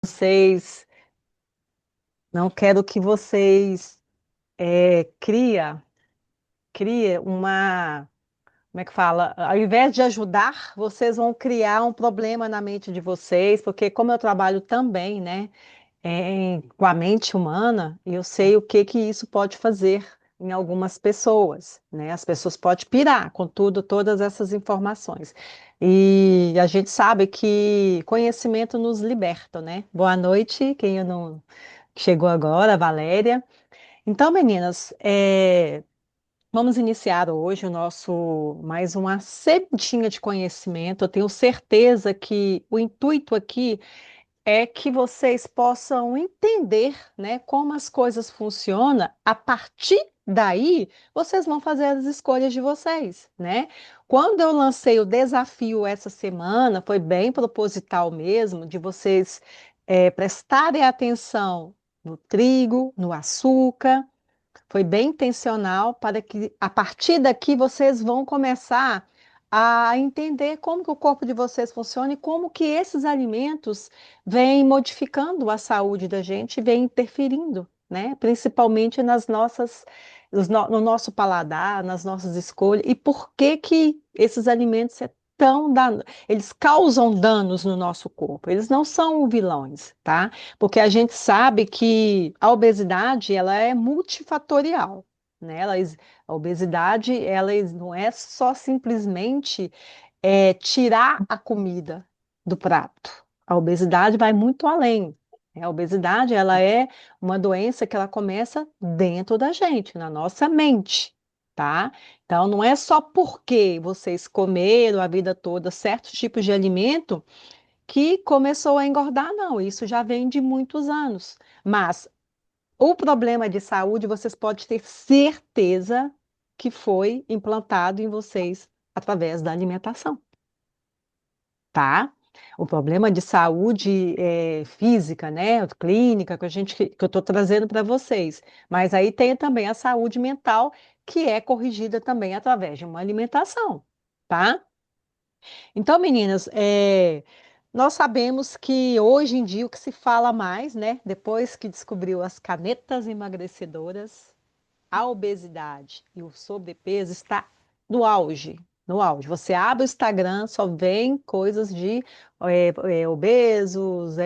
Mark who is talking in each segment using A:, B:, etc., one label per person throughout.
A: Vocês, não quero que vocês cria uma, como é que fala? Ao invés de ajudar, vocês vão criar um problema na mente de vocês, porque como eu trabalho também, né, com a mente humana, eu sei o que que isso pode fazer em algumas pessoas, né? As pessoas podem pirar com tudo, todas essas informações. E a gente sabe que conhecimento nos liberta, né? Boa noite, quem eu não chegou agora, a Valéria. Então, meninas, vamos iniciar hoje o nosso mais uma sementinha de conhecimento. Eu tenho certeza que o intuito aqui é que vocês possam entender, né, como as coisas funcionam. A partir daí, vocês vão fazer as escolhas de vocês, né? Quando eu lancei o desafio essa semana, foi bem proposital mesmo, de vocês prestarem atenção no trigo, no açúcar. Foi bem intencional para que a partir daqui vocês vão começar a entender como que o corpo de vocês funciona e como que esses alimentos vêm modificando a saúde da gente, vêm interferindo, né? Principalmente no nosso paladar, nas nossas escolhas, e por que que esses alimentos eles causam danos no nosso corpo. Eles não são vilões, tá? Porque a gente sabe que a obesidade ela é multifatorial, né? A obesidade não é só simplesmente tirar a comida do prato. A obesidade vai muito além, né? A obesidade ela é uma doença que ela começa dentro da gente, na nossa mente. Tá? Então, não é só porque vocês comeram a vida toda certos tipos de alimento que começou a engordar, não. Isso já vem de muitos anos. Mas o problema de saúde, vocês podem ter certeza que foi implantado em vocês através da alimentação, tá? O problema de saúde física, né, clínica, que eu estou trazendo para vocês. Mas aí tem também a saúde mental, que é corrigida também através de uma alimentação, tá? Então, meninas, nós sabemos que hoje em dia o que se fala mais, né? Depois que descobriu as canetas emagrecedoras, a obesidade e o sobrepeso está no auge, no auge. Você abre o Instagram, só vem coisas de obesos,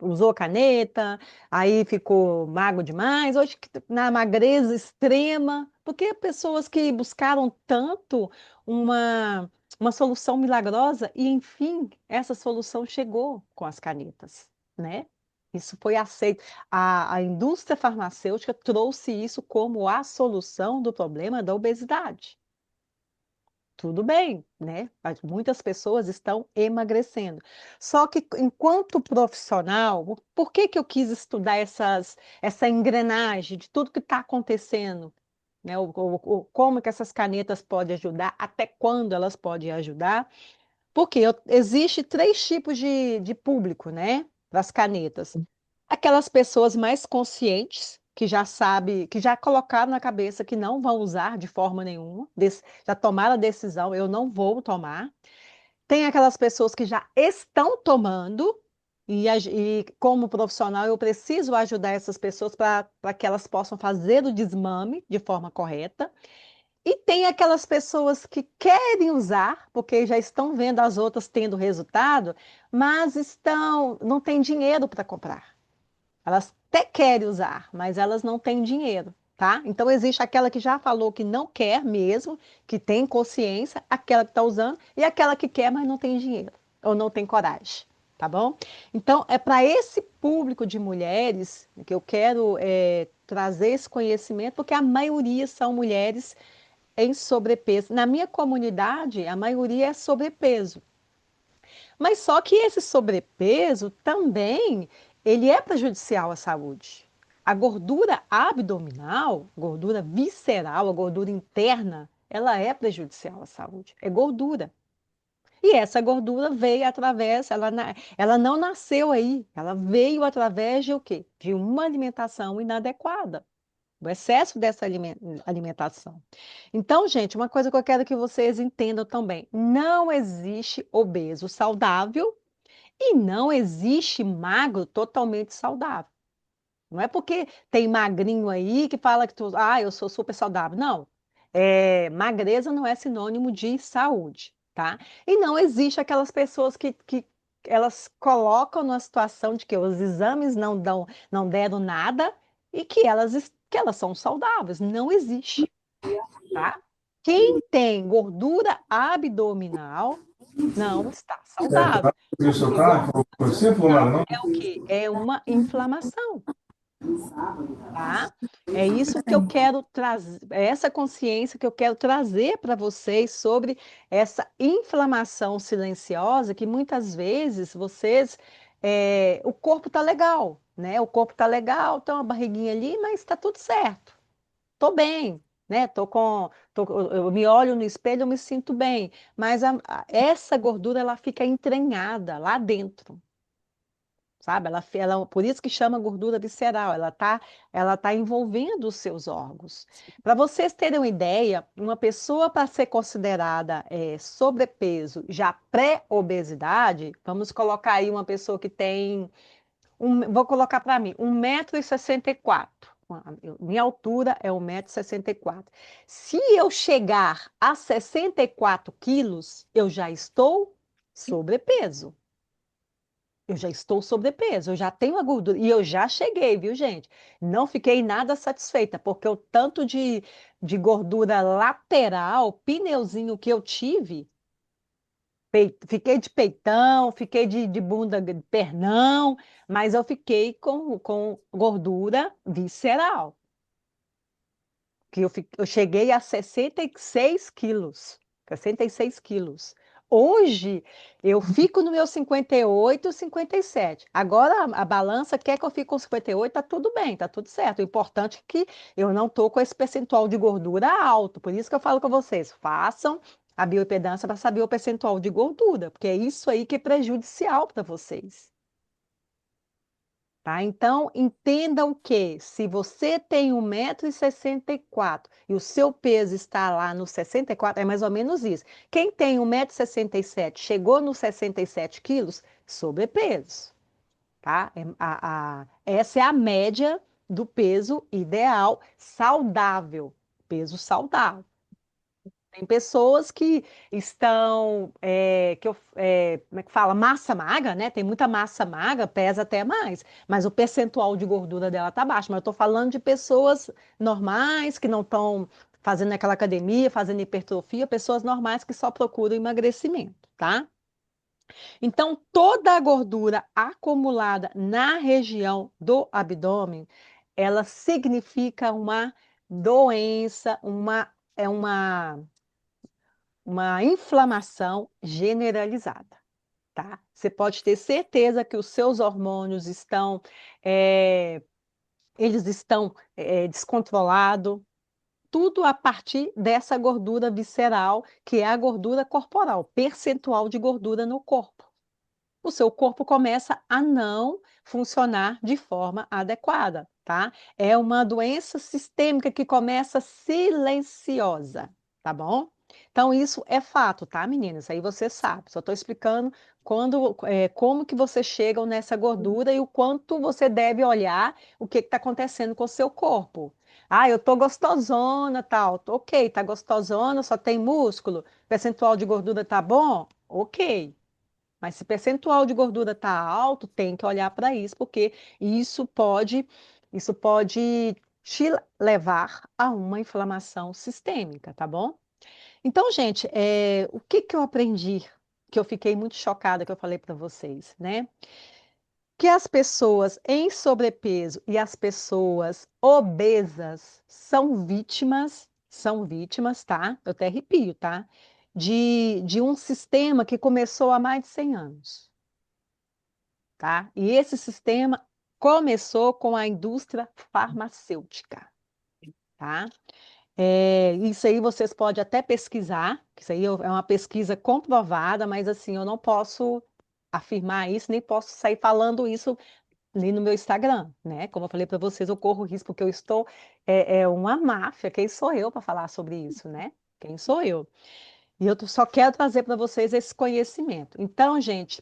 A: usou caneta, aí ficou magro demais. Hoje na magreza extrema, porque pessoas que buscaram tanto uma uma solução milagrosa e enfim essa solução chegou com as canetas, né? Isso foi aceito. A indústria farmacêutica trouxe isso como a solução do problema da obesidade. Tudo bem, né? Mas muitas pessoas estão emagrecendo. Só que, enquanto profissional, por que que eu quis estudar essa engrenagem de tudo que está acontecendo? Né? Como que essas canetas podem ajudar, até quando elas podem ajudar? Porque existe três tipos de público, né? Para as canetas. Aquelas pessoas mais conscientes, que já sabe, que já colocaram na cabeça que não vão usar de forma nenhuma, já tomaram a decisão, eu não vou tomar. Tem aquelas pessoas que já estão tomando, e como profissional eu preciso ajudar essas pessoas para que elas possam fazer o desmame de forma correta. E tem aquelas pessoas que querem usar, porque já estão vendo as outras tendo resultado, mas não têm dinheiro para comprar. Elas até querem usar, mas elas não têm dinheiro, tá? Então existe aquela que já falou que não quer mesmo, que tem consciência, aquela que está usando, e aquela que quer, mas não tem dinheiro, ou não tem coragem, tá bom? Então é para esse público de mulheres que eu quero trazer esse conhecimento, porque a maioria são mulheres em sobrepeso. Na minha comunidade, a maioria é sobrepeso. Mas só que esse sobrepeso também, ele é prejudicial à saúde. A gordura abdominal, gordura visceral, a gordura interna, ela é prejudicial à saúde. É gordura. E essa gordura veio através, ela não nasceu aí, ela veio através de o quê? De uma alimentação inadequada, o excesso dessa alimentação. Então, gente, uma coisa que eu quero que vocês entendam também: não existe obeso saudável E não existe magro totalmente saudável. Não é porque tem magrinho aí que fala que eu sou super saudável. Não. Magreza não é sinônimo de saúde, tá? E não existe aquelas pessoas que elas colocam numa situação de que os exames não deram nada e que elas são saudáveis. Não existe, tá? Quem tem gordura abdominal não está saudável.
B: Seu
A: Porque
B: carro? Foi sempre ou nada,
A: gordura
B: não?
A: é o quê? É uma inflamação. Tá? É isso que eu quero trazer, é essa consciência que eu quero trazer para vocês sobre essa inflamação silenciosa que muitas vezes o corpo tá legal, né? O corpo tá legal, tem uma barriguinha ali, mas está tudo certo. Tô bem, né? Eu me olho no espelho, eu me sinto bem, mas essa gordura ela fica entranhada lá dentro. Sabe? Por isso que chama gordura visceral, ela tá envolvendo os seus órgãos. Para vocês terem uma ideia, uma pessoa para ser considerada sobrepeso, já pré-obesidade, vamos colocar aí uma pessoa que tem, vou colocar para mim, 1,64 m. Minha altura é 1,64 m. Se eu chegar a 64 quilos, eu já estou sobrepeso. Eu já estou sobrepeso, eu já tenho a gordura e eu já cheguei, viu, gente? Não fiquei nada satisfeita, porque o tanto de gordura lateral, pneuzinho que eu tive, fiquei de peitão, fiquei de bunda, de pernão, mas eu fiquei com gordura visceral, que eu cheguei a 66 quilos. 66 quilos. Hoje, eu fico no meu 58, 57. Agora, a balança quer que eu fique com 58, tá tudo bem, tá tudo certo. O importante é que eu não tô com esse percentual de gordura alto. Por isso que eu falo com vocês, façam a bioimpedância para saber o percentual de gordura, porque é isso aí que é prejudicial para vocês. Tá? Então, entendam que se você tem 1,64 m e o seu peso está lá no 64, é mais ou menos isso. Quem tem 1,67 m chegou nos 67 quilos, sobrepeso. Tá? Essa é a média do peso ideal saudável. Peso saudável. Tem pessoas que estão, como é que fala? Massa magra, né? Tem muita massa magra, pesa até mais, mas o percentual de gordura dela tá baixo. Mas eu tô falando de pessoas normais, que não estão fazendo aquela academia, fazendo hipertrofia, pessoas normais que só procuram emagrecimento, tá? Então, toda a gordura acumulada na região do abdômen, ela significa uma doença, uma inflamação generalizada, tá? Você pode ter certeza que os seus hormônios é, eles estão descontrolados, tudo a partir dessa gordura visceral, que é a gordura corporal, percentual de gordura no corpo. O seu corpo começa a não funcionar de forma adequada, tá? É uma doença sistêmica que começa silenciosa, tá bom? Então, isso é fato, tá, meninas? Aí você sabe. Só estou explicando como que vocês chegam nessa gordura e o quanto você deve olhar o que está acontecendo com o seu corpo. Ah, eu tô gostosona, tal. Ok, tá gostosona, só tem músculo, percentual de gordura tá bom? Ok. Mas se o percentual de gordura está alto, tem que olhar para isso, porque isso pode, isso pode te levar a uma inflamação sistêmica, tá bom? Então, gente, o que que eu aprendi? Que eu fiquei muito chocada que eu falei para vocês, né? Que as pessoas em sobrepeso e as pessoas obesas são vítimas, tá? Eu até arrepio, tá? De um sistema que começou há mais de 100 anos, tá? E esse sistema começou com a indústria farmacêutica, tá? Isso aí vocês podem até pesquisar, que isso aí é uma pesquisa comprovada, mas assim, eu não posso afirmar isso, nem posso sair falando isso ali no meu Instagram, né? Como eu falei para vocês, eu corro risco porque eu estou uma máfia. Quem sou eu para falar sobre isso, né? Quem sou eu? E eu só quero trazer para vocês esse conhecimento. Então, gente,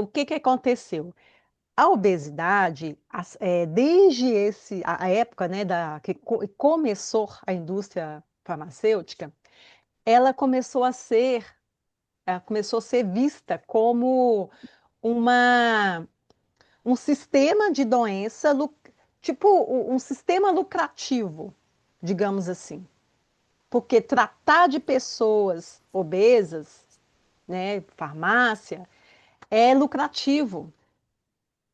A: O que que aconteceu? A obesidade, desde a época, né, que começou a indústria farmacêutica, ela começou a ser vista como uma, um sistema de doença, tipo um sistema lucrativo, digamos assim. Porque tratar de pessoas obesas, né, farmácia, é lucrativo.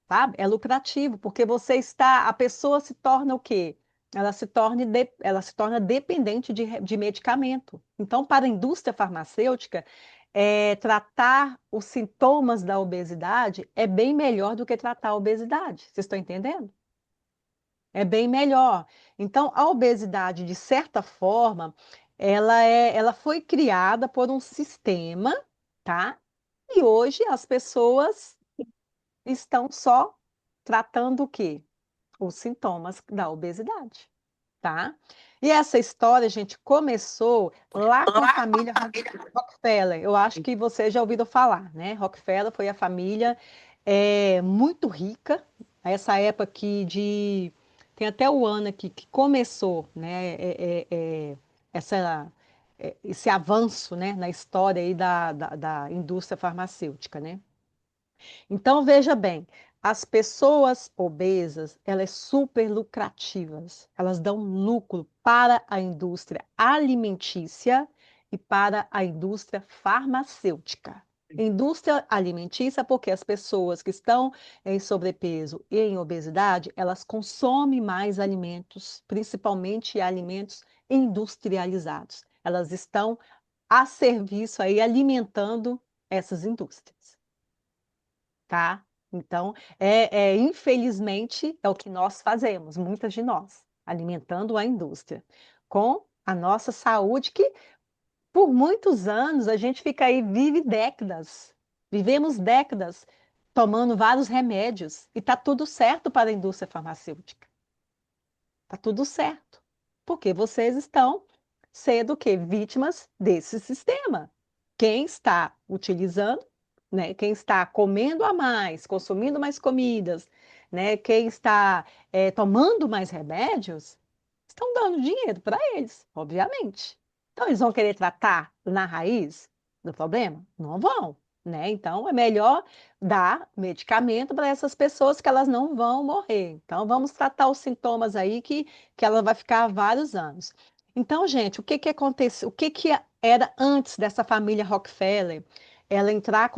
A: Sabe? É lucrativo, porque a pessoa se torna o quê? Ela se torna dependente de medicamento. Então, para a indústria farmacêutica, tratar os sintomas da obesidade é bem melhor do que tratar a obesidade. Vocês estão entendendo? É bem melhor. Então, a obesidade, de certa forma, ela foi criada por um sistema, tá? E hoje as pessoas estão só tratando o quê? Os sintomas da obesidade, tá? E essa história, gente, começou lá com a família Rockefeller. Eu acho que vocês já ouviram falar, né? Rockefeller foi a família muito rica, essa época aqui de... Tem até o ano aqui que começou, né? Essa, esse avanço, né? Na história aí da indústria farmacêutica, né? Então, veja bem, as pessoas obesas, elas super lucrativas, elas dão lucro para a indústria alimentícia e para a indústria farmacêutica. Indústria alimentícia, porque as pessoas que estão em sobrepeso e em obesidade, elas consomem mais alimentos, principalmente alimentos industrializados. Elas estão a serviço aí, alimentando essas indústrias, tá? Então, infelizmente, é o que nós fazemos, muitas de nós, alimentando a indústria, com a nossa saúde, que por muitos anos a gente fica aí, vivemos décadas tomando vários remédios, e tá tudo certo para a indústria farmacêutica. Tá tudo certo. Porque vocês estão sendo o quê? Vítimas desse sistema. Quem está utilizando, né? Quem está comendo a mais, consumindo mais comidas, né? Quem está tomando mais remédios, estão dando dinheiro para eles, obviamente. Então, eles vão querer tratar na raiz do problema? Não vão, né? Então, é melhor dar medicamento para essas pessoas que elas não vão morrer. Então, vamos tratar os sintomas aí que ela vai ficar há vários anos. Então, gente, o que que aconteceu? O que que era antes dessa família Rockefeller? Ela entrar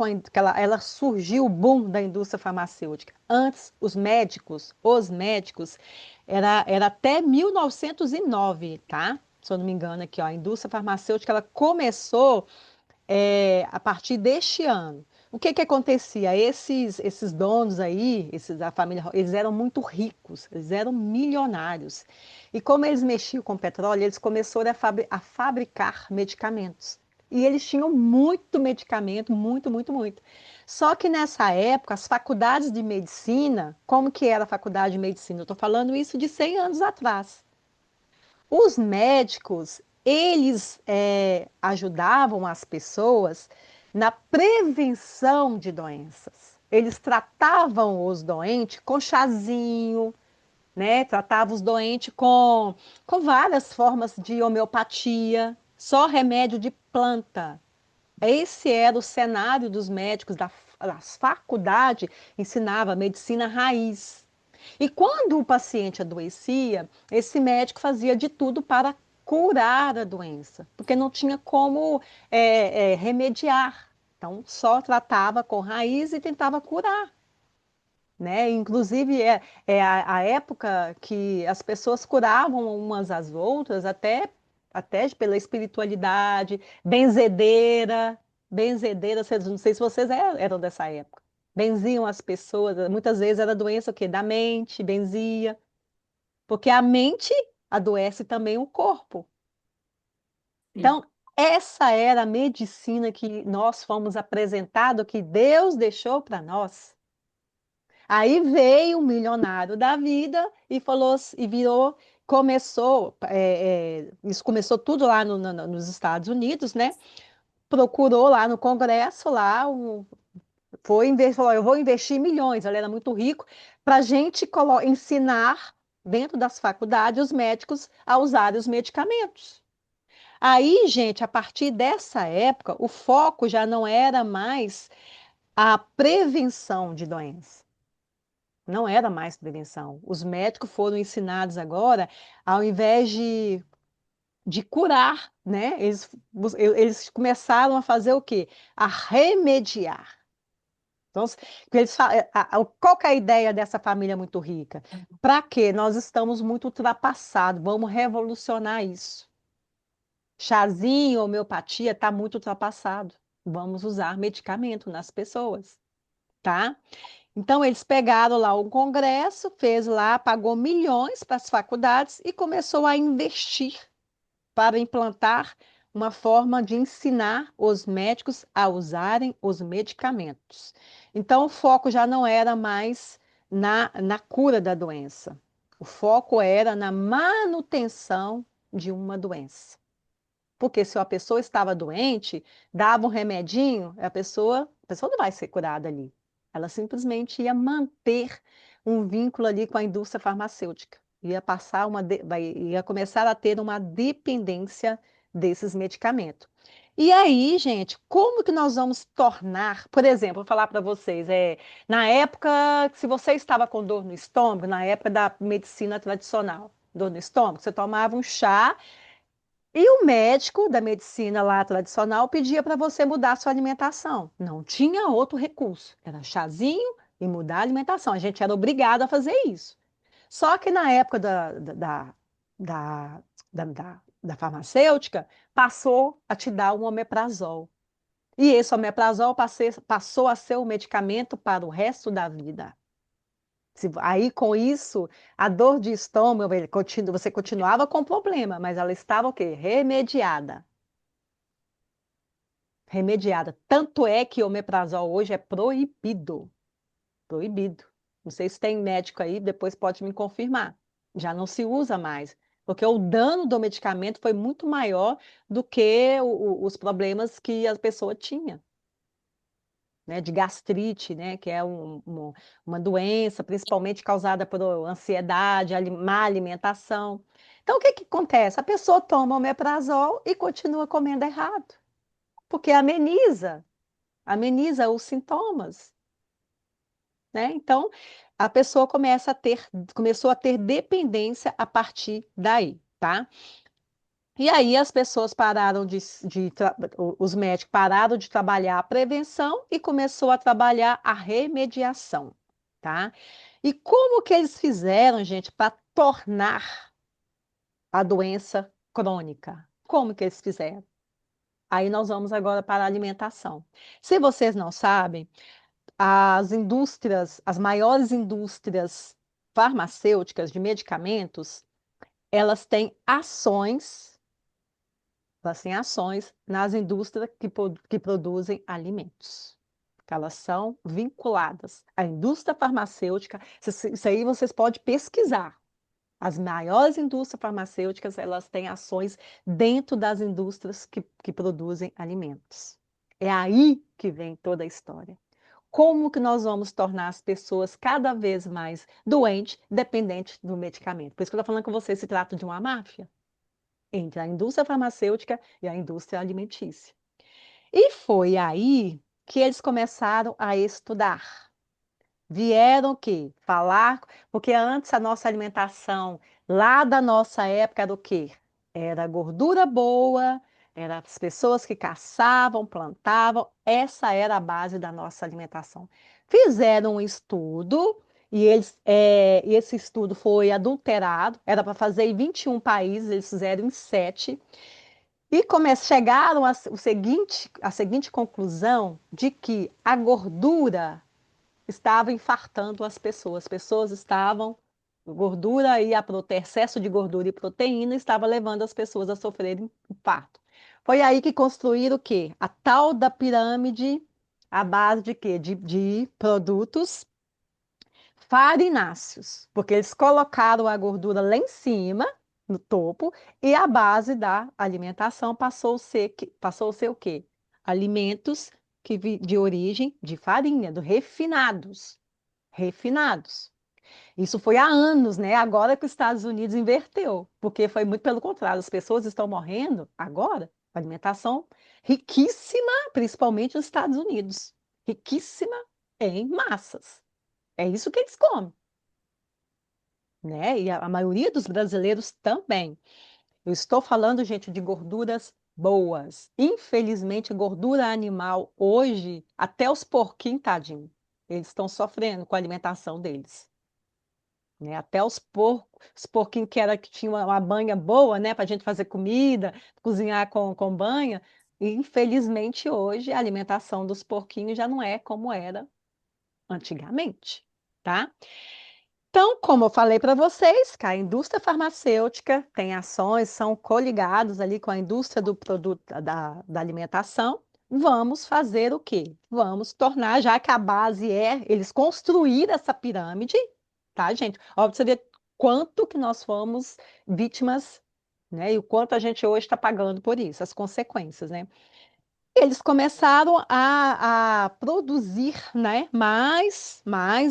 A: ela surgiu o boom da indústria farmacêutica. Antes, os médicos, era até 1909, tá? Se eu não me engano aqui, ó, a indústria farmacêutica ela começou a partir deste ano. O que que acontecia? Esses donos aí, da família, eles eram muito ricos, eles eram milionários. E como eles mexiam com petróleo, eles começaram a fabricar medicamentos. E eles tinham muito medicamento, muito, muito, muito. Só que nessa época, as faculdades de medicina, como que era a faculdade de medicina? Eu estou falando isso de 100 anos atrás. Os médicos, eles ajudavam as pessoas na prevenção de doenças. Eles tratavam os doentes com chazinho, né? Tratavam os doentes com várias formas de homeopatia, só remédio de planta. Esse era o cenário dos médicos das faculdades, ensinava medicina raiz. E quando o paciente adoecia, esse médico fazia de tudo para curar a doença, porque não tinha como remediar. Então, só tratava com raiz e tentava curar, né? Inclusive, a época que as pessoas curavam umas às outras, até pela espiritualidade, benzedeira, não sei se vocês eram dessa época. Benziam as pessoas, muitas vezes era doença o quê? Da mente, benzia, porque a mente adoece também o corpo.
B: Sim,
A: Então, essa era a medicina que nós fomos apresentados, que Deus deixou para nós. Aí veio um milionário da vida e falou e virou, isso começou tudo lá nos Estados Unidos, né? Procurou lá no Congresso lá falou, eu vou investir milhões, ele era muito rico, para a gente ensinar dentro das faculdades os médicos a usarem os medicamentos. Aí, gente, a partir dessa época, o foco já não era mais a prevenção de doenças. Não era mais prevenção. Os médicos foram ensinados agora, ao invés de curar, né? Eles começaram a fazer o quê? A remediar. Então, qual que é a ideia dessa família muito rica? Para quê? Nós estamos muito ultrapassados, vamos revolucionar isso. Chazinho, homeopatia está muito ultrapassado. Vamos usar medicamento nas pessoas, tá? Então, eles pegaram lá um congresso, fez lá, pagou milhões para as faculdades e começou a investir para implantar uma forma de ensinar os médicos a usarem os medicamentos. Então, o foco já não era mais na cura da doença. O foco era na manutenção de uma doença. Porque se a pessoa estava doente, dava um remedinho, a pessoa não vai ser curada ali. Ela simplesmente ia manter um vínculo ali com a indústria farmacêutica. Ia começar a ter uma dependência desses medicamentos. E aí, gente, como que nós vamos tornar, por exemplo, vou falar para vocês, na época, se você estava com dor no estômago, na época da medicina tradicional, dor no estômago, você tomava um chá e o médico da medicina lá tradicional pedia para você mudar a sua alimentação. Não tinha outro recurso. Era chazinho e mudar a alimentação. A gente era obrigado a fazer isso. Só que na época da, da farmacêutica, passou a te dar um omeprazol. E esse omeprazol passou a ser o medicamento para o resto da vida. Aí, com isso, a dor de estômago, você continuava com o problema, mas ela estava o quê? Remediada. Remediada. Tanto é que o omeprazol hoje é proibido. Proibido. Não sei se tem médico aí, depois pode me confirmar. Já não se usa mais, porque o dano do medicamento foi muito maior do que os problemas que a pessoa tinha. Né, de gastrite, né, que é uma doença principalmente causada por ansiedade, má alimentação. Então, o que que acontece? A pessoa toma omeprazol e continua comendo errado, porque ameniza os sintomas, né? Então, a pessoa começou a ter dependência a partir daí, tá? E aí as pessoas pararam os médicos pararam de trabalhar a prevenção e começou a trabalhar a remediação, tá? E como que eles fizeram, gente, para tornar a doença crônica? Como que eles fizeram? Aí nós vamos agora para a alimentação. Se vocês não sabem, as maiores indústrias farmacêuticas de medicamentos, elas têm ações nas indústrias que produzem alimentos. Elas são vinculadas à indústria farmacêutica. Isso aí vocês podem pesquisar. As maiores indústrias farmacêuticas, elas têm ações dentro das indústrias que produzem alimentos. É aí que vem toda a história. Como que nós vamos tornar as pessoas cada vez mais doentes, dependentes do medicamento? Por isso que eu estou falando com você, se trata de uma máfia entre a indústria farmacêutica e a indústria alimentícia. E foi aí que eles começaram a estudar. Vieram o quê? Falar, porque antes a nossa alimentação, lá da nossa época, era o quê? Era gordura boa, eram as pessoas que caçavam, plantavam, essa era a base da nossa alimentação. Fizeram um estudo e esse estudo foi adulterado, era para fazer em 21 países, eles fizeram em 7, e chegaram a seguinte conclusão de que a gordura estava infartando as pessoas. As pessoas estavam, gordura e excesso de gordura e proteína estava levando as pessoas a sofrerem infarto. Foi aí que construíram o quê? A tal da pirâmide, à base de quê? De produtos farináceos, porque eles colocaram a gordura lá em cima, no topo, e a base da alimentação passou a ser o quê? Alimentos de origem de farinha, do refinados. Refinados. Isso foi há anos, né? Agora que os Estados Unidos inverteu, porque foi muito pelo contrário, as pessoas estão morrendo agora com alimentação riquíssima, principalmente nos Estados Unidos, riquíssima em massas. É isso que eles comem, né? E a maioria dos brasileiros também. Eu estou falando, gente, de gorduras boas. Infelizmente, gordura animal hoje, até os porquinhos, tadinho, eles estão sofrendo com a alimentação deles. Né? Até os porquinhos que tinha uma banha boa, né, para a gente fazer comida, cozinhar com banha. E, infelizmente, hoje a alimentação dos porquinhos já não é como era antigamente, tá? Então, como eu falei para vocês, que a indústria farmacêutica tem ações, são coligados ali com a indústria do produto da alimentação. Vamos fazer o quê? Vamos tornar, já que a base é eles construir essa pirâmide, tá, gente? Ó, pra você ver quanto que nós fomos vítimas, né? E o quanto a gente hoje está pagando por isso, as consequências, né? Eles começaram a produzir, né, mais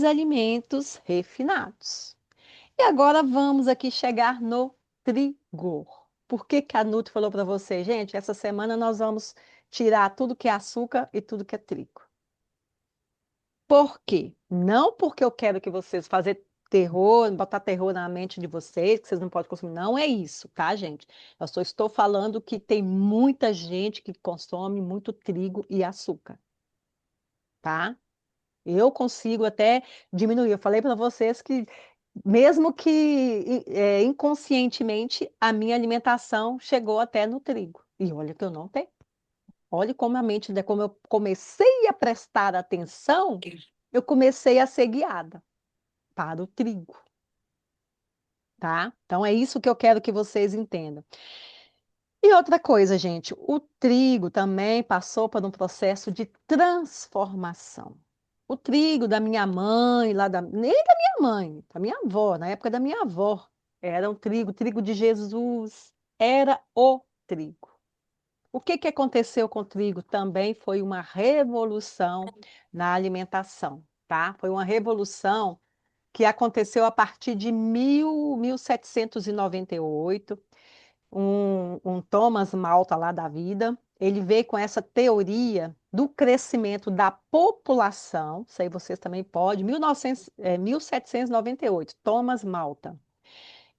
A: alimentos refinados. E agora vamos aqui chegar no trigo. Por que que a Nutri falou para você, gente? Essa semana nós vamos tirar tudo que é açúcar e tudo que é trigo. Por quê? Não porque eu quero que vocês fazer terror, botar terror na mente de vocês, que vocês não podem consumir. Não é isso, tá, gente? Eu só estou falando que tem muita gente que consome muito trigo e açúcar, tá? Eu consigo até diminuir. Eu falei para vocês que, mesmo que inconscientemente, a minha alimentação chegou até no trigo. E olha que eu não tenho. Olha como a mente, né, como eu comecei a prestar atenção, eu comecei a ser guiada para o trigo, tá? Então é isso que eu quero que vocês entendam. E outra coisa, gente, o trigo também passou por um processo de transformação. O trigo da minha mãe, nem da minha mãe, da minha avó, na época da minha avó, era um trigo, trigo de Jesus, era o trigo. O que que aconteceu com o trigo? Também foi uma revolução na alimentação, tá? Foi uma revolução que aconteceu a partir de 1798. Um Thomas Malta lá da vida, ele veio com essa teoria do crescimento da população, isso aí vocês também podem, 1798, Thomas Malta.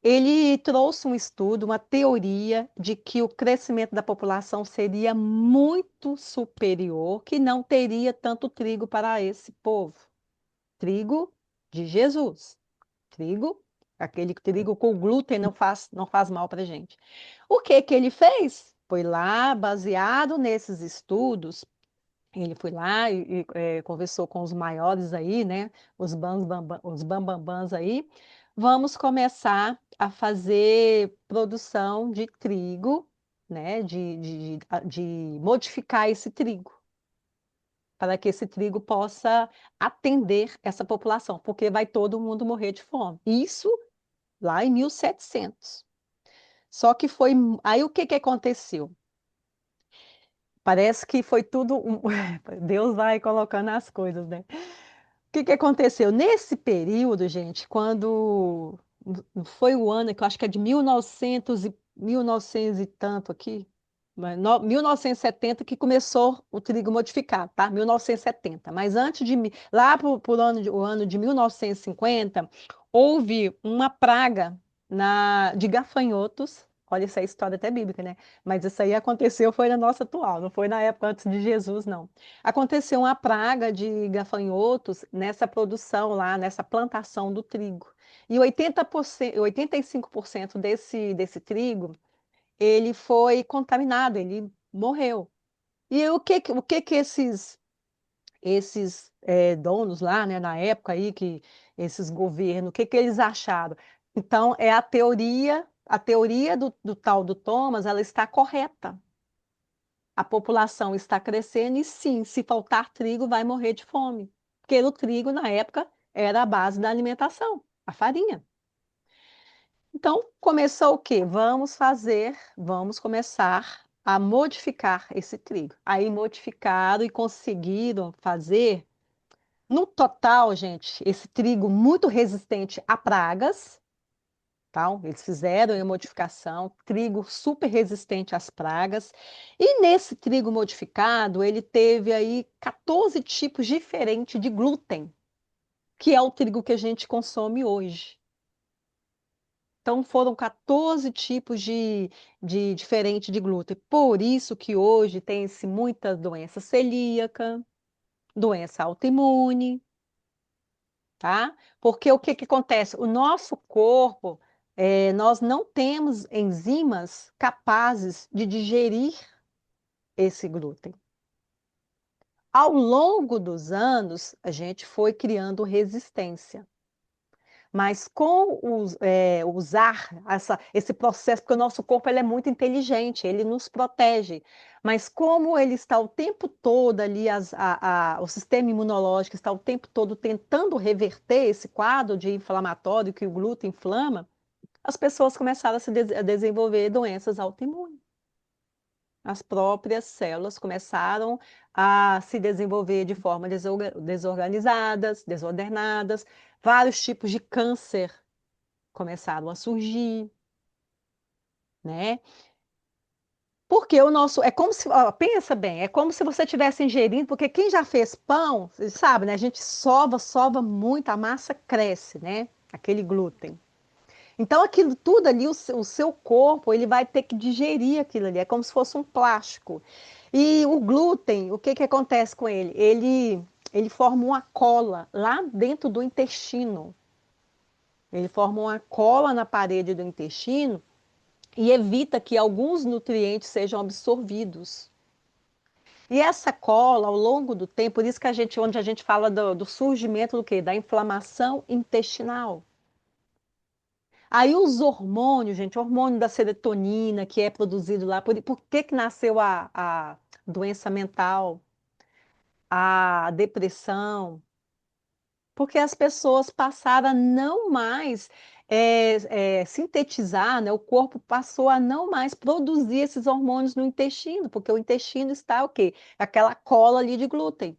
A: Ele trouxe um estudo, uma teoria de que o crescimento da população seria muito superior, que não teria tanto trigo para esse povo. Trigo de Jesus. Trigo, aquele trigo com glúten não faz mal para a gente. O que que ele fez? Foi lá, baseado nesses estudos, ele foi lá e conversou com os maiores aí, né? Os bambambãs aí. Vamos começar a fazer produção de trigo, né? De modificar esse trigo, para que esse trigo possa atender essa população, porque vai todo mundo morrer de fome. Isso lá em 1700. Só que foi. Aí o que que aconteceu? Parece que foi tudo. Deus vai colocando as coisas, né? O que que aconteceu? Nesse período, gente, quando. Não foi o ano, que eu acho que é de 1900 e tanto aqui, mas 1970 que começou o trigo modificado, tá? 1970. Mas antes lá por o ano de 1950, houve uma praga de gafanhotos. Olha, essa é história até bíblica, né? Mas isso aí aconteceu, foi na nossa atual, não foi na época antes de Jesus, não. Aconteceu uma praga de gafanhotos nessa produção lá, nessa plantação do trigo. E 80%, 85% desse trigo, ele foi contaminado, ele morreu. E o que que esses donos lá, né, na época aí, que esses governos, o que que eles acharam? Então, é a teoria do tal do Thomas, ela está correta. A população está crescendo e sim, se faltar trigo, vai morrer de fome. Porque o trigo, na época, era a base da alimentação, a farinha. Então, começou o quê? Vamos começar a modificar esse trigo. Aí modificaram e conseguiram fazer, no total, gente, esse trigo muito resistente a pragas. Tá? Eles fizeram a modificação, trigo super resistente às pragas. E nesse trigo modificado, ele teve aí 14 tipos diferentes de glúten, que é o trigo que a gente consome hoje. Então foram 14 tipos de diferente de glúten. Por isso que hoje tem-se muita doença celíaca, doença autoimune, tá? Porque o que que acontece? O nosso corpo, nós não temos enzimas capazes de digerir esse glúten. Ao longo dos anos, a gente foi criando resistência. Mas com usar esse processo, porque o nosso corpo ele é muito inteligente, ele nos protege. Mas como ele está o tempo todo ali, o sistema imunológico está o tempo todo tentando reverter esse quadro de inflamatório que o glúten inflama, as pessoas começaram a desenvolver doenças autoimunes. As próprias células começaram a se desenvolver de forma desorganizadas, desordenadas, vários tipos de câncer começaram a surgir, né? Porque o nosso, é como se, ó, pensa bem, é como se você estivesse ingerindo, porque quem já fez pão, você sabe, né? A gente sova muito, a massa cresce, né? Aquele glúten. Então, aquilo tudo ali, o seu corpo, ele vai ter que digerir aquilo ali, é como se fosse um plástico. E o glúten, o que que acontece com ele? Ele forma uma cola lá dentro do intestino. Ele forma uma cola na parede do intestino e evita que alguns nutrientes sejam absorvidos. E essa cola, ao longo do tempo, por isso que onde a gente fala do surgimento do quê? Da inflamação intestinal. Aí os hormônios, gente, o hormônio da serotonina, que é produzido lá, por que que nasceu a doença mental, a depressão? Porque as pessoas passaram a não mais sintetizar, né? O corpo passou a não mais produzir esses hormônios no intestino, porque o intestino está o quê? Aquela cola ali de glúten.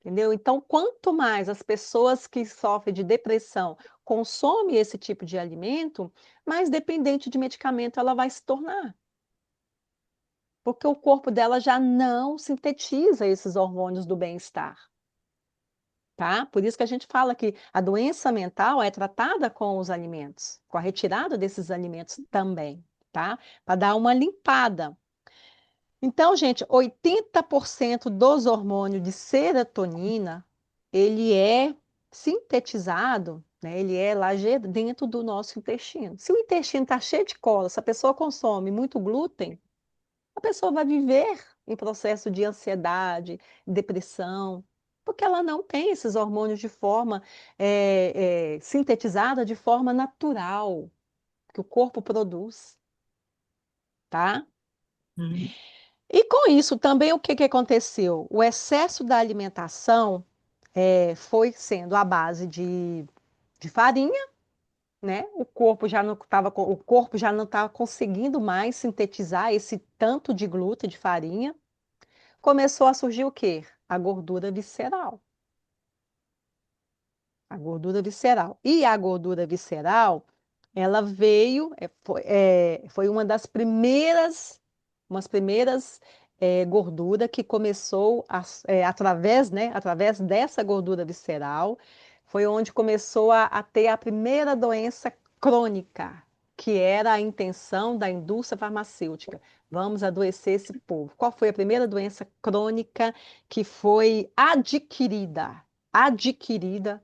A: Entendeu? Então, quanto mais as pessoas que sofrem de depressão consomem esse tipo de alimento, mais dependente de medicamento ela vai se tornar. Porque o corpo dela já não sintetiza esses hormônios do bem-estar. Tá? Por isso que a gente fala que a doença mental é tratada com os alimentos, com a retirada desses alimentos também, tá? Para dar uma limpada. Então, gente, 80% dos hormônios de serotonina, ele é sintetizado, né? Ele é lá dentro do nosso intestino. Se o intestino está cheio de cola, se a pessoa consome muito glúten, a pessoa vai viver em processo de ansiedade, depressão, porque ela não tem esses hormônios de forma sintetizada de forma natural, que o corpo produz, tá?
B: Uhum.
A: E com isso também o que que aconteceu? O excesso da alimentação foi sendo à base de farinha, né? O corpo já não estava conseguindo mais sintetizar esse tanto de glúten de farinha. Começou a surgir o quê? A gordura visceral. A gordura visceral. E a gordura visceral, ela veio, foi uma das primeiras gorduras que começou através, né, através dessa gordura visceral, foi onde começou a ter a primeira doença crônica, que era a intenção da indústria farmacêutica. Vamos adoecer esse povo. Qual foi a primeira doença crônica que foi adquirida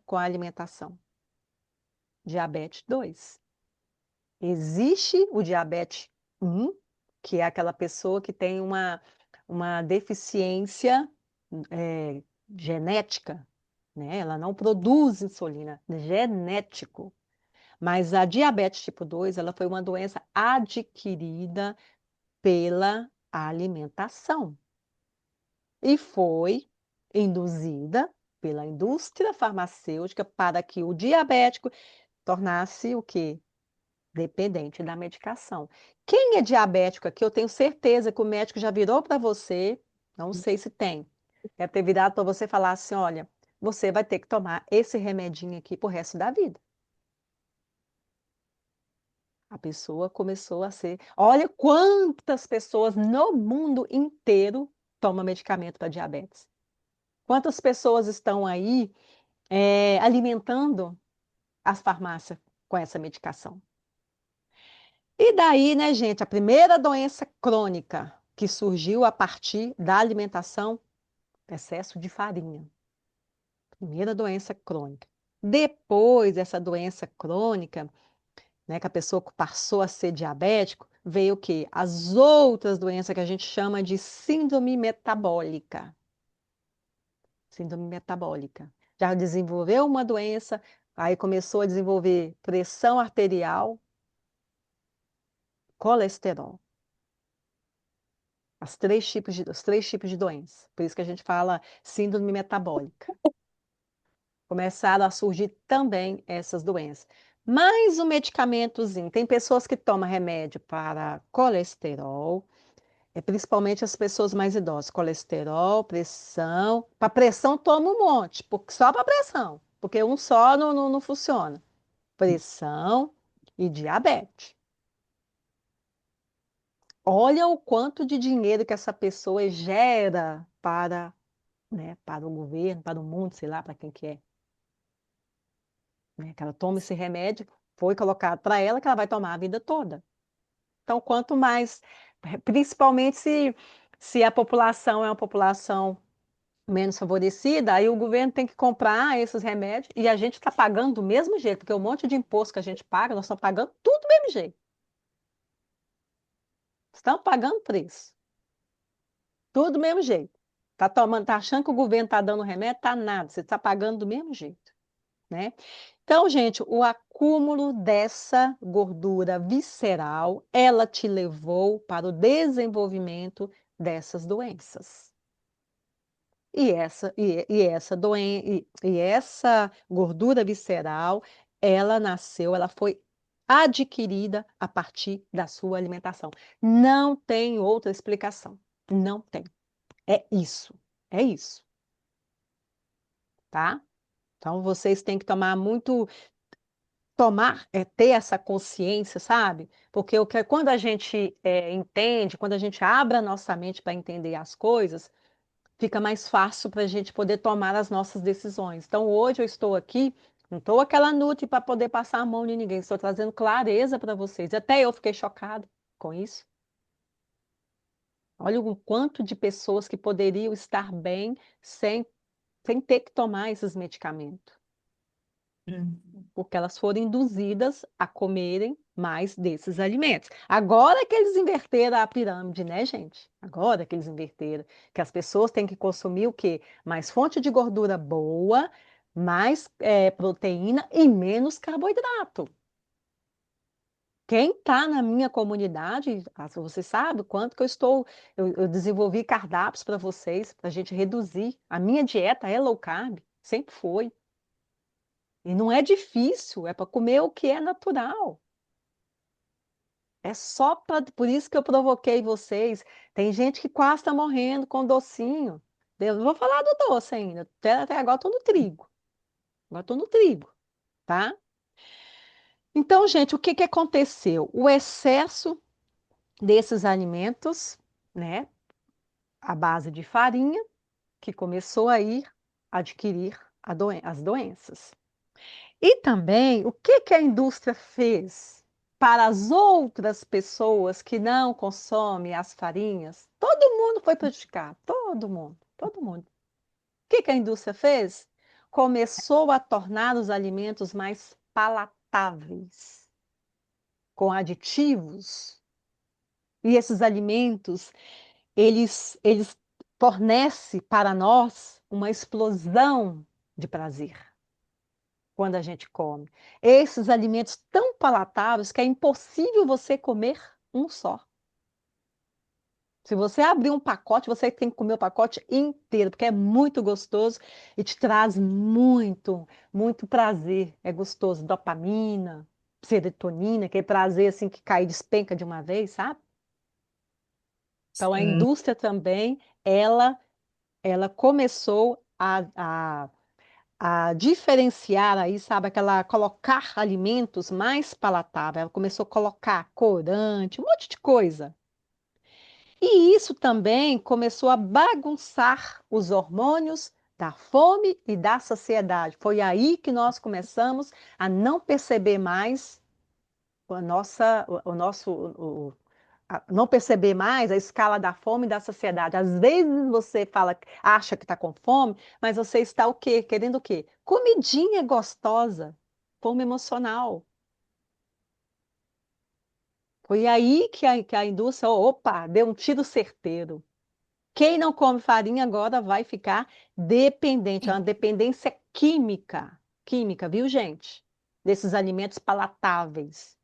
A: com a alimentação? Diabetes 2. Existe o diabetes 1, que é aquela pessoa que tem uma deficiência genética, né? Ela não produz insulina, genético. Mas a diabetes tipo 2, ela foi uma doença adquirida pela alimentação e foi induzida pela indústria farmacêutica para que o diabético tornasse o quê? dependente da medicação. Quem é diabético aqui, eu tenho certeza que o médico já virou para você, não sei se tem, deve ter virado para você e falar assim: olha, você vai ter que tomar esse remedinho aqui pro resto da vida. A pessoa começou a ser. Olha quantas pessoas no mundo inteiro tomam medicamento para diabetes. Quantas pessoas estão aí alimentando as farmácias com essa medicação? E daí, né, gente, a primeira doença crônica que surgiu a partir da alimentação, excesso de farinha. Primeira doença crônica. Depois dessa doença crônica, né, que a pessoa passou a ser diabético, veio o quê? As outras doenças que a gente chama de síndrome metabólica. Síndrome metabólica. Já desenvolveu uma doença, aí começou a desenvolver pressão arterial, colesterol. Os três tipos de doença. Por isso que a gente fala síndrome metabólica. Começaram a surgir também essas doenças. Mais um medicamentozinho. Tem pessoas que tomam remédio para colesterol, principalmente as pessoas mais idosas. Colesterol, pressão. Para pressão, toma um monte, só para pressão, porque um só não funciona. Pressão e diabetes. Olha o quanto de dinheiro que essa pessoa gera para, né, para o governo, para o mundo, sei lá, para quem que é. Né? Que ela toma esse remédio, foi colocado para ela que ela vai tomar a vida toda. Então, quanto mais, principalmente se a população é uma população menos favorecida, aí o governo tem que comprar esses remédios e a gente está pagando do mesmo jeito, porque o monte de imposto que a gente paga, nós estamos pagando tudo do mesmo jeito. Estamos pagando preço. Tudo do mesmo jeito. Tá tomando, tá achando que o governo está dando remédio? Tá nada, você está pagando do mesmo jeito, né? Então, gente, o acúmulo dessa gordura visceral, ela te levou para o desenvolvimento dessas doenças. E essa gordura visceral, ela nasceu, ela foi adquirida a partir da sua alimentação. Não tem outra explicação. Não tem. É isso. É isso, tá? Então vocês têm que ter essa consciência, sabe? Porque quando a gente entende, quando a gente abre a nossa mente para entender as coisas, fica mais fácil para a gente poder tomar as nossas decisões. Então hoje eu estou aqui, não estou aquela nutri para poder passar a mão em ninguém, estou trazendo clareza para vocês. Até eu fiquei chocada com isso. Olha o quanto de pessoas que poderiam estar bem sem ter que tomar esses medicamentos. Porque elas foram induzidas a comerem mais desses alimentos. Agora que eles inverteram a pirâmide, né, gente? Agora que eles inverteram, que as pessoas têm que consumir o quê? Mais fonte de gordura boa, mais proteína e menos carboidrato. Quem está na minha comunidade, você sabe o quanto que eu desenvolvi cardápios para vocês, para a gente reduzir. A minha dieta é low carb, sempre foi. E não é difícil, é para comer o que é natural. É só para. Por isso que eu provoquei vocês. Tem gente que quase está morrendo com docinho. Eu vou falar do doce ainda. Até agora estou no trigo. Agora estou no trigo, tá? Então, gente, o que que aconteceu? O excesso desses alimentos, né, à base de farinha, que começou a ir adquirir as doenças. E também, o que que a indústria fez para as outras pessoas que não consomem as farinhas? Todo mundo foi prejudicado, todo mundo, todo mundo. O que que a indústria fez? Começou a tornar os alimentos mais palatáveis, com aditivos. E esses alimentos, eles fornecem para nós uma explosão de prazer quando a gente come. Esses alimentos tão palatáveis que é impossível você comer um só. Se você abrir um pacote, você tem que comer o pacote inteiro, porque é muito gostoso e te traz muito, muito prazer. É gostoso, dopamina. serotonina, aquele prazer assim que cai e despenca de uma vez, sabe? Então a
B: sim.
A: indústria também, ela começou a diferenciar aí, sabe, aquela colocar alimentos mais palatáveis. Ela começou a colocar corante, um monte de coisa. E isso também começou a bagunçar os hormônios da fome e da saciedade. Foi aí que nós começamos a não perceber mais o nosso, não perceber mais a escala da fome e da saciedade. Às vezes você fala, acha que está com fome, mas você está o quê? Querendo o quê? Comidinha gostosa, fome emocional. Foi aí que a indústria, opa, deu um tiro certeiro. Quem não come farinha agora vai ficar dependente, é uma dependência química. Química, viu, gente? Desses alimentos palatáveis.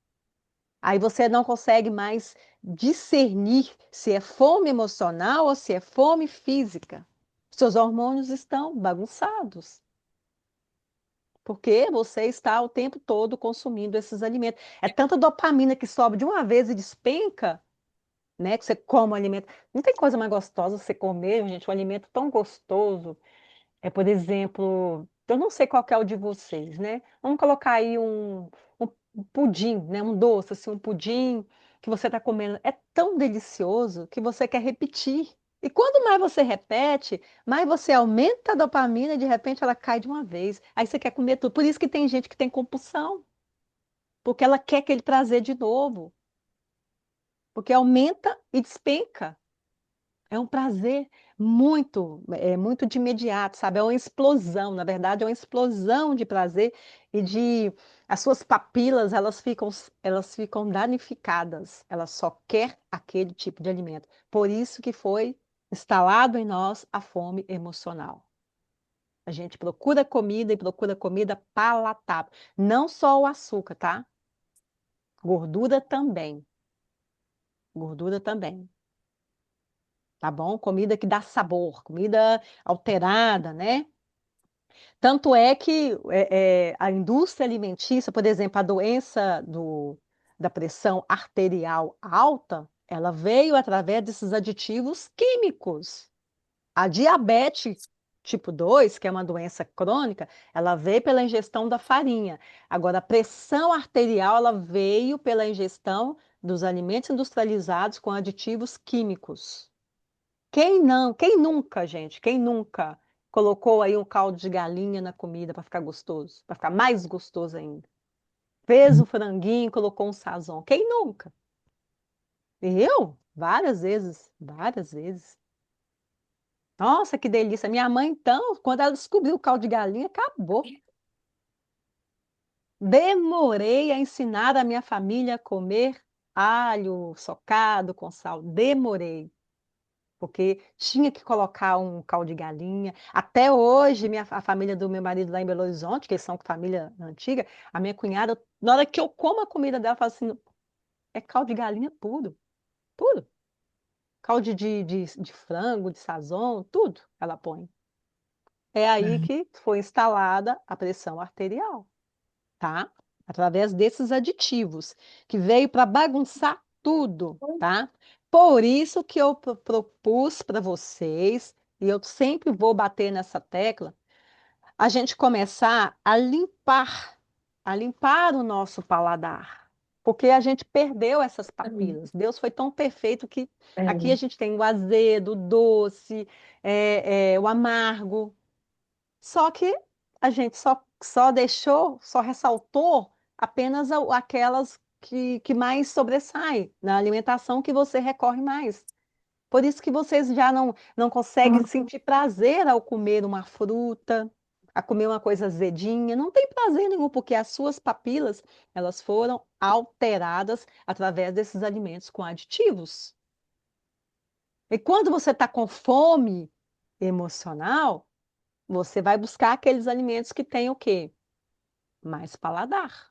A: Aí você não consegue mais discernir se é fome emocional ou se é fome física. Seus hormônios estão bagunçados, porque você está o tempo todo consumindo esses alimentos. É tanta dopamina que sobe de uma vez e despenca, né? Que você come o alimento. Não tem coisa mais gostosa você comer, gente, um alimento tão gostoso. É, por exemplo, eu não sei qual que é o de vocês, né? Vamos colocar aí um pudim, né? Um doce, assim, um pudim que você está comendo. É tão delicioso que você quer repetir. E quando mais você repete, mais você aumenta a dopamina e de repente ela cai de uma vez. Aí você quer comer tudo. Por isso que tem gente que tem compulsão, porque ela quer aquele prazer de novo, porque aumenta e despenca. É um prazer muito de imediato, sabe? É uma explosão, na verdade, é uma explosão de prazer e de as suas papilas, elas ficam danificadas. Ela só quer aquele tipo de alimento. Por isso que foi instalado em nós a fome emocional. A gente procura comida e procura comida palatável, não só o açúcar, tá? Gordura também. Gordura também. Tá bom? Comida que dá sabor, comida alterada, né? Tanto é que a indústria alimentícia, por exemplo, a doença da pressão arterial alta, ela veio através desses aditivos químicos. A diabetes tipo 2, que é uma doença crônica, ela veio pela ingestão da farinha. Agora, a pressão arterial, ela veio pela ingestão dos alimentos industrializados com aditivos químicos. Quem não, quem nunca, gente, quem nunca colocou aí um caldo de galinha na comida para ficar gostoso, para ficar mais gostoso ainda? Fez o franguinho, colocou um sazon. Quem nunca? Eu? Várias vezes, várias vezes. Nossa, que delícia. Minha mãe, então, quando ela descobriu o caldo de galinha, acabou. Demorei a ensinar a minha família a comer alho socado com sal. Demorei. Porque tinha que colocar um caldo de galinha. Até hoje, a família do meu marido lá em Belo Horizonte, que eles são família antiga, a minha cunhada, na hora que eu como a comida dela, fala assim, é caldo de galinha puro, puro. Caldo de frango, de sazon, tudo ela põe. É aí
B: É.
A: que foi instalada a pressão arterial, tá? Através desses aditivos, que veio para bagunçar tudo, tá? Por isso que eu propus para vocês, e eu sempre vou bater nessa tecla, a gente começar a limpar o nosso paladar. Porque a gente perdeu essas papilas. Deus foi tão perfeito que aqui a
B: É.
A: gente tem o azedo, o doce, o amargo. Só que a gente só deixou, só ressaltou apenas aquelas que mais sobressaem na alimentação que você recorre mais. Por isso que vocês já não conseguem sentir prazer ao comer uma fruta, a comer uma coisa azedinha. Não tem prazer nenhum, porque as suas papilas, elas foram alteradas através desses alimentos com aditivos. E quando você está com fome emocional, você vai buscar aqueles alimentos que têm o quê? Mais paladar.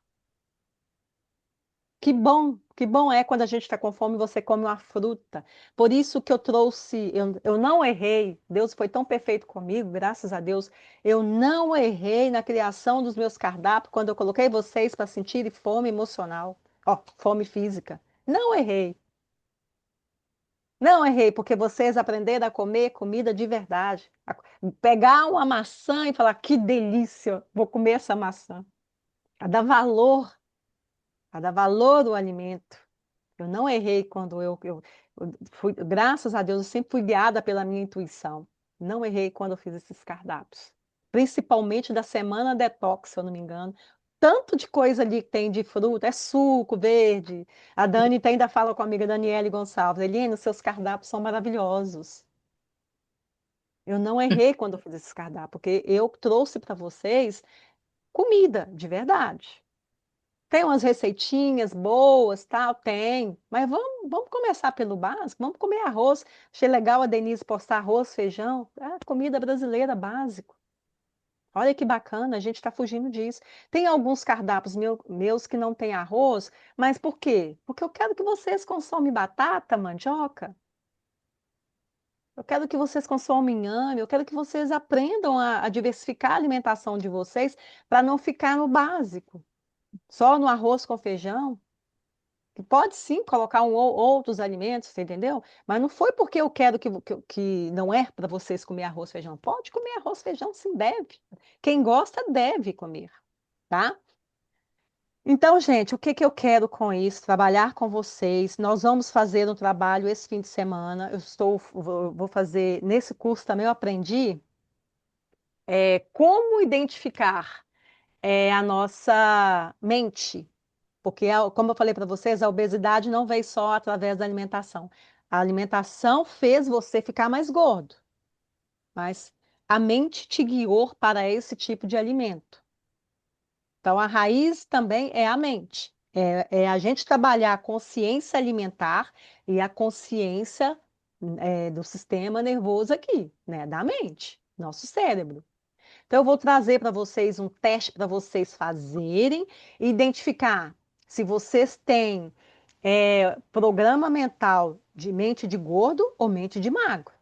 A: Que bom é quando a gente está com fome e você come uma fruta. Por isso que eu trouxe, eu não errei. Deus foi tão perfeito comigo, graças a Deus. Eu não errei na criação dos meus cardápios quando eu coloquei vocês para sentirem fome emocional, ó, fome física. Não errei. Não errei, porque vocês aprenderam a comer comida de verdade. Pegar uma maçã e falar, que delícia, vou comer essa maçã. A dar valor, a dar valor ao alimento. Eu não errei quando eu fui, graças a Deus, eu sempre fui guiada pela minha intuição. Não errei quando eu fiz esses cardápios. Principalmente da semana detox, se eu não me engano. Tanto de coisa ali que tem de fruta, é suco verde. A Dani ainda fala com a amiga Daniele Gonçalves. Eliane, os seus cardápios são maravilhosos. Eu não errei quando eu fiz esses cardápios, porque eu trouxe para vocês comida de verdade. Tem umas receitinhas boas, tal, tem. Mas vamos começar pelo básico, vamos comer arroz. Achei legal a Denise postar arroz, feijão. Ah, comida brasileira básico. Olha que bacana, a gente está fugindo disso. Tem alguns cardápios meus que não tem arroz, mas por quê? Porque eu quero que vocês consomem batata, mandioca. Eu quero que vocês consomam inhame, eu quero que vocês aprendam a diversificar a alimentação de vocês para não ficar no básico, só no arroz com feijão. Que pode sim colocar outros alimentos, você entendeu? Mas não foi porque eu quero que não é para vocês comer arroz e feijão. Pode comer arroz e feijão, sim, deve. Quem gosta deve comer, tá? Então, gente, o que que eu quero com isso? Trabalhar com vocês. Nós vamos fazer um trabalho esse fim de semana. Vou fazer nesse curso também. Eu aprendi como identificar a nossa mente. Porque, como eu falei para vocês, a obesidade não veio só através da alimentação. A alimentação fez você ficar mais gordo, mas a mente te guiou para esse tipo de alimento. Então, a raiz também é a mente. É a gente trabalhar a consciência alimentar e a consciência, do sistema nervoso aqui, né? Da mente, nosso cérebro. Então, eu vou trazer para vocês um teste para vocês fazerem e identificar se vocês têm programa mental de mente de gordo ou mente de magro.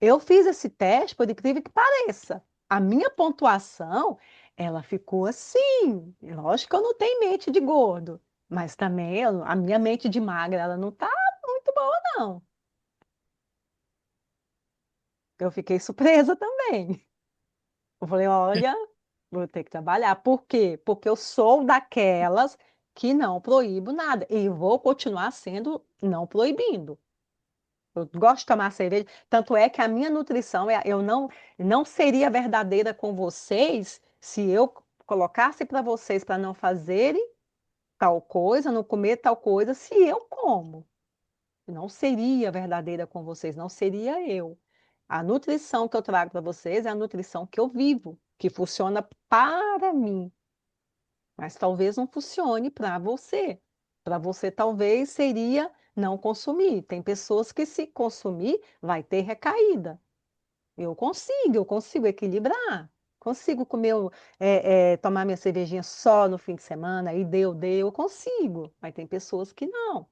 A: Eu fiz esse teste, por incrível que pareça. A minha pontuação, ela ficou assim. Lógico que eu não tenho mente de gordo, mas também a minha mente de magra, ela não está muito boa, não. Eu fiquei surpresa também. Eu falei, olha, vou ter que trabalhar. Por quê? Porque eu sou daquelas que não proíbo nada. E vou continuar sendo não proibindo. Eu gosto de tomar cerveja. Tanto é que a minha nutrição, eu não seria verdadeira com vocês se eu colocasse para vocês para não fazerem tal coisa, não comer tal coisa, se eu como. Não seria verdadeira com vocês, não seria eu. A nutrição que eu trago para vocês é a nutrição que eu vivo, que funciona para mim, mas talvez não funcione para você. Para você, talvez seria não consumir. Tem pessoas que, se consumir, vai ter recaída. Eu consigo equilibrar. Consigo comer, tomar minha cervejinha só no fim de semana, e deu, eu consigo. Mas tem pessoas que não.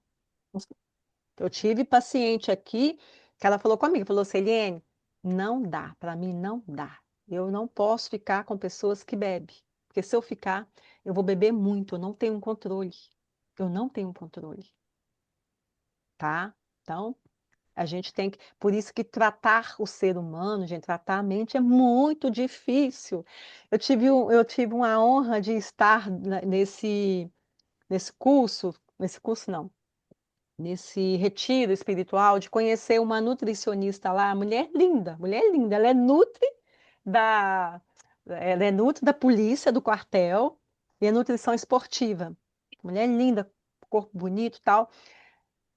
A: Eu tive paciente aqui que ela falou comigo, falou, Celiene, não dá, para mim não dá. Eu não posso ficar com pessoas que bebem, porque se eu ficar, eu vou beber muito, eu não tenho um controle. Eu não tenho um controle, tá? Então, a gente tem que, por isso que tratar o ser humano, gente, tratar a mente é muito difícil. Eu tive uma honra de estar nesse curso não, nesse retiro espiritual, de conhecer uma nutricionista lá, mulher linda, da, ela é nutri da polícia do quartel e é nutrição esportiva. Mulher linda, corpo bonito, e tal.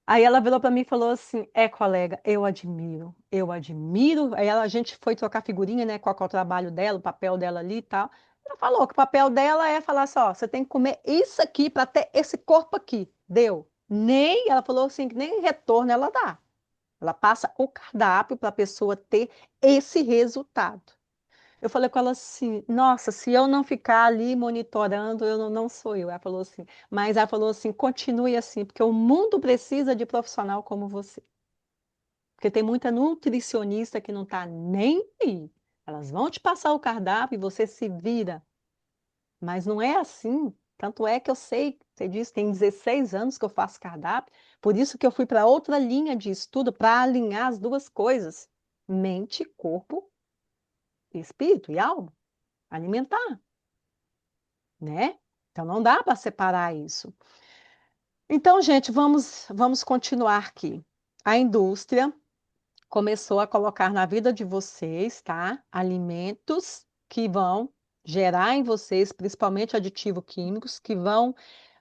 A: Aí ela virou para mim e falou assim: colega, eu admiro. A gente foi trocar figurinha, né? Qual que é o trabalho dela, o papel dela ali e tal. Ela falou que o papel dela é falar só: você tem que comer isso aqui para ter esse corpo aqui. Deu. Ela falou assim: que nem retorno ela dá. Ela passa o cardápio para a pessoa ter esse resultado. Eu falei com ela assim, nossa, se eu não ficar ali monitorando, eu não sou eu. Ela falou assim, mas ela falou assim, continue assim, porque o mundo precisa de profissional como você. Porque tem muita nutricionista que não está nem aí. Elas vão te passar o cardápio e você se vira. Mas não é assim. Tanto é que eu sei, você disse, tem 16 anos que eu faço cardápio, por isso que eu fui para outra linha de estudo para alinhar as duas coisas: mente, corpo, espírito e alma, alimentar, né? Então não dá para separar isso. Então, gente, vamos continuar aqui. A indústria começou a colocar na vida de vocês, tá? Alimentos que vão gerar em vocês, principalmente aditivos químicos, que vão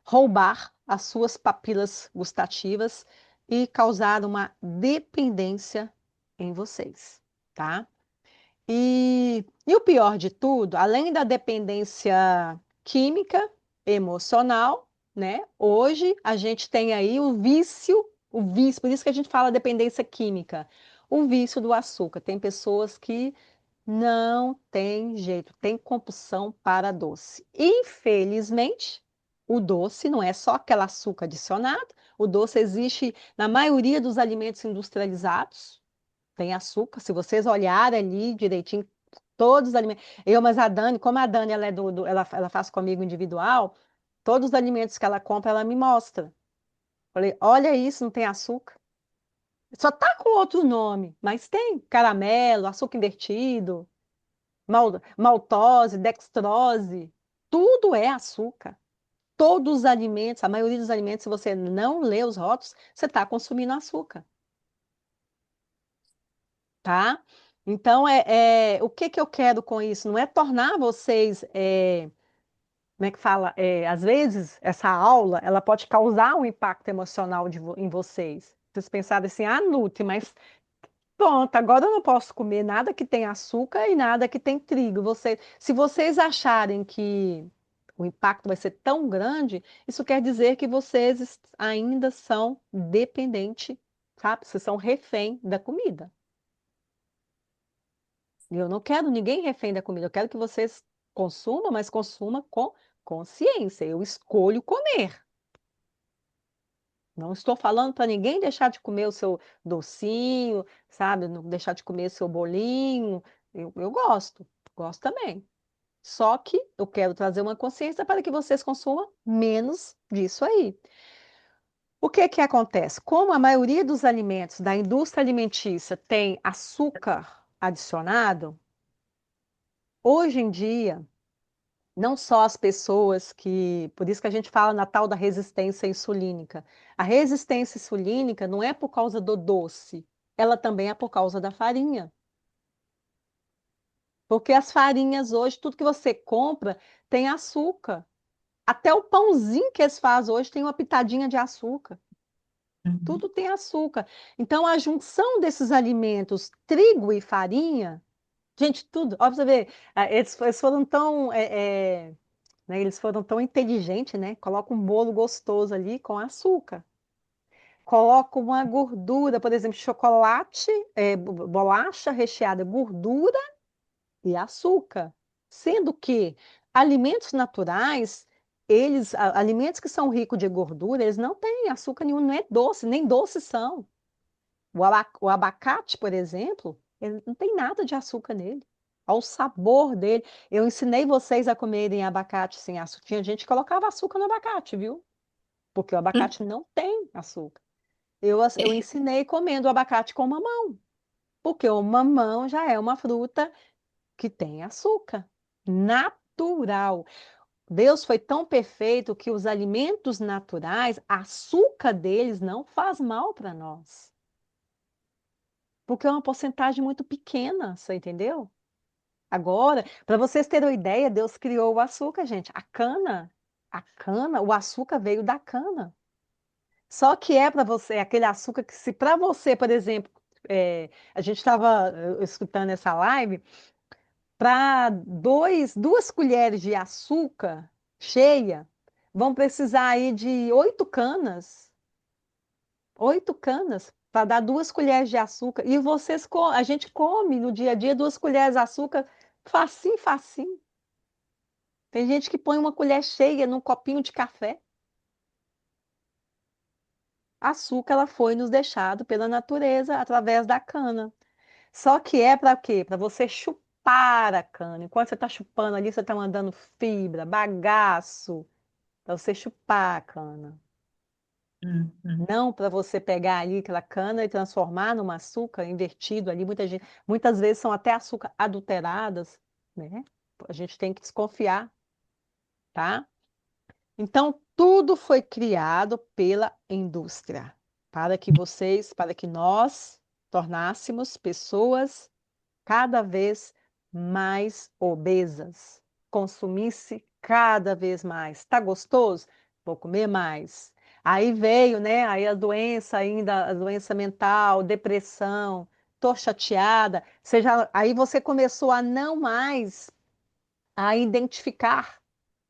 A: roubar as suas papilas gustativas e causar uma dependência em vocês, tá? E o pior de tudo, além da dependência química, emocional, né? Hoje a gente tem aí o vício, por isso que a gente fala dependência química, o vício do açúcar. Tem pessoas que não tem jeito, tem compulsão para doce. Infelizmente, o doce não é só aquele açúcar adicionado, o doce existe na maioria dos alimentos industrializados. Tem açúcar, se vocês olharem ali direitinho, todos os alimentos. Mas a Dani, como a Dani ela é ela faz comigo individual, todos os alimentos que ela compra, ela me mostra. Falei, olha isso, não tem açúcar. Só tá com outro nome, mas tem caramelo, açúcar invertido, maltose, dextrose, tudo é açúcar. Todos os alimentos, a maioria dos alimentos, se você não lê os rótulos, você está consumindo açúcar, tá? Então, o que que eu quero com isso? Não é tornar vocês, como é que fala? Às vezes, essa aula, ela pode causar um impacto emocional em vocês. Vocês pensarem assim, ah, Nutri, mas pronto, agora eu não posso comer nada que tem açúcar e nada que tem trigo. Se vocês acharem que o impacto vai ser tão grande, isso quer dizer que vocês ainda são dependentes, sabe? Vocês são refém da comida. E eu não quero ninguém refém da comida. Eu quero que vocês consumam, mas consumam com consciência. Eu escolho comer. Não estou falando para ninguém deixar de comer o seu docinho, sabe? Não deixar de comer o seu bolinho. Eu gosto também. Só que eu quero trazer uma consciência para que vocês consumam menos disso aí. O que que acontece? Como a maioria dos alimentos da indústria alimentícia tem açúcar adicionado, hoje em dia, não só as pessoas por isso que a gente fala na tal da resistência insulínica. A resistência insulínica não é por causa do doce, ela também é por causa da farinha. Porque as farinhas hoje, tudo que você compra tem açúcar. Até o pãozinho que eles fazem hoje tem uma pitadinha de açúcar.
B: Uhum.
A: Tudo tem açúcar. Então, a junção desses alimentos, trigo e farinha, gente, tudo. Ó, pra você ver, eles foram tão, né, eles foram tão inteligentes, né? Coloca um bolo gostoso ali com açúcar. Coloca uma gordura, por exemplo, chocolate, bolacha recheada, gordura e açúcar. Sendo que alimentos naturais, alimentos que são ricos de gordura, eles não têm açúcar nenhum, não é doce, nem doces são. O abacate, por exemplo, ele não tem nada de açúcar nele. Ao sabor dele. Eu ensinei vocês a comerem abacate sem açúcar. Tinha gente que colocava açúcar no abacate, viu? Porque o abacate não tem açúcar. Eu ensinei comendo o abacate com mamão, porque o mamão já é uma fruta que tem açúcar natural. Deus foi tão perfeito que os alimentos naturais, açúcar deles não faz mal para nós, porque é uma porcentagem muito pequena, você entendeu? Agora, para vocês terem uma ideia, Deus criou o açúcar, gente. O açúcar veio da cana. Só que é para você, aquele açúcar que se para você, por exemplo, a gente estava escutando essa live, para duas colheres de açúcar cheia, vão precisar aí de 8 canas. 8 canas para dar 2 colheres de açúcar. E a gente come no dia a dia 2 colheres de açúcar. Facinho, facinho. Tem gente que põe uma colher cheia num copinho de café. Açúcar, ela foi nos deixado pela natureza através da cana. Só que é para quê? Para você chupar a cana. Enquanto você está chupando ali, você está mandando fibra, bagaço, para você chupar a cana.
B: Uhum.
A: Não para você pegar ali aquela cana e transformar num açúcar invertido ali. Muitas vezes são até açúcar adulteradas, né? A gente tem que desconfiar, tá? Então, tudo foi criado pela indústria para que nós tornássemos pessoas cada vez mais obesas, consumisse cada vez mais. Tá gostoso? Vou comer mais. Aí veio, né? Aí a doença ainda, a doença mental, depressão, tô chateada. Aí você começou a não mais a identificar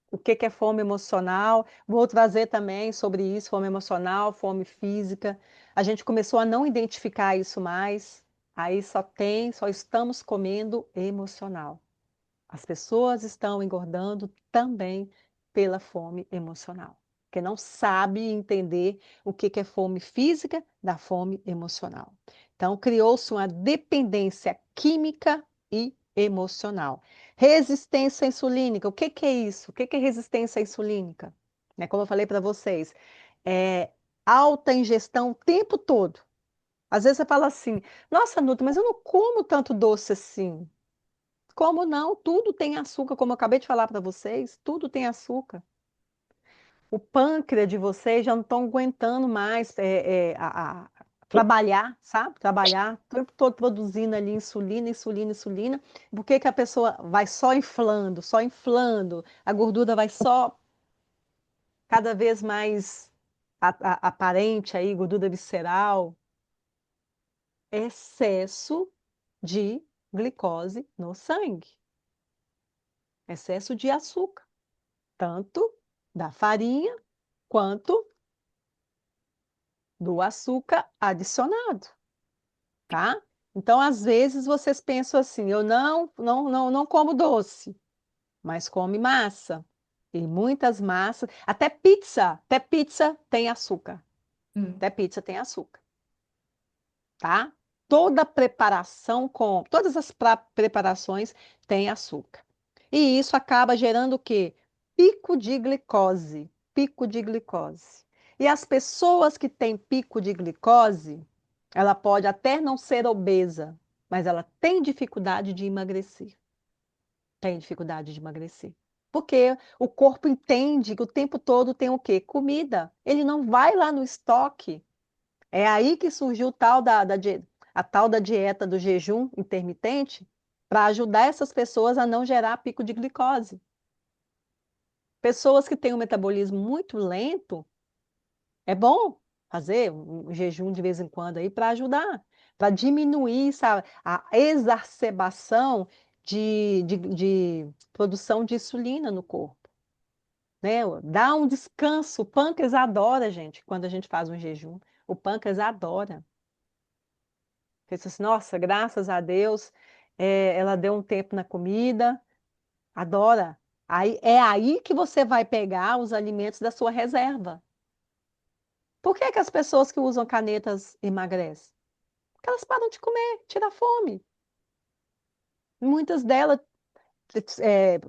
A: o que que é fome emocional. Vou trazer também sobre isso, fome emocional, fome física. A gente começou a não identificar isso mais. Aí só estamos comendo emocional. As pessoas estão engordando também pela fome emocional, porque não sabe entender o que que é fome física da fome emocional. Então, criou-se uma dependência química e emocional. Resistência insulínica, o que que é isso? O que que é resistência insulínica? Né, como eu falei para vocês, é alta ingestão o tempo todo. Às vezes você fala assim, nossa, Nuta, mas eu não como tanto doce assim. Como não? Tudo tem açúcar, como eu acabei de falar para vocês, tudo tem açúcar. O pâncreas de vocês já não estão aguentando mais trabalhar, sabe? Trabalhar o tempo todo produzindo ali insulina, insulina, insulina. Por que que a pessoa vai só inflando, a gordura vai só cada vez mais aparente aí, gordura visceral? Excesso de glicose no sangue, excesso de açúcar. Tanto da farinha quanto do açúcar adicionado, tá? Então, às vezes vocês pensam assim, eu não como doce, mas come massa. E muitas massas, até pizza tem açúcar.
B: Hum.
A: Até pizza tem açúcar, tá? Toda preparação com, todas as preparações têm açúcar. E isso acaba gerando o quê? Pico de glicose, pico de glicose. E as pessoas que têm pico de glicose, ela pode até não ser obesa, mas ela tem dificuldade de emagrecer. Tem dificuldade de emagrecer. Porque o corpo entende que o tempo todo tem o quê? Comida. Ele não vai lá no estoque. É aí que surgiu a tal da dieta do jejum intermitente para ajudar essas pessoas a não gerar pico de glicose. Pessoas que têm um metabolismo muito lento, é bom fazer um jejum de vez em quando aí para ajudar, para diminuir, sabe, a exacerbação de produção de insulina no corpo, né? Dá um descanso. O pâncreas adora, gente, quando a gente faz um jejum. O pâncreas adora. Pensa assim, nossa, graças a Deus, ela deu um tempo na comida, adora. Aí, é aí que você vai pegar os alimentos da sua reserva. Por que que as pessoas que usam canetas emagrecem? Porque elas param de comer, tira fome. Muitas delas é,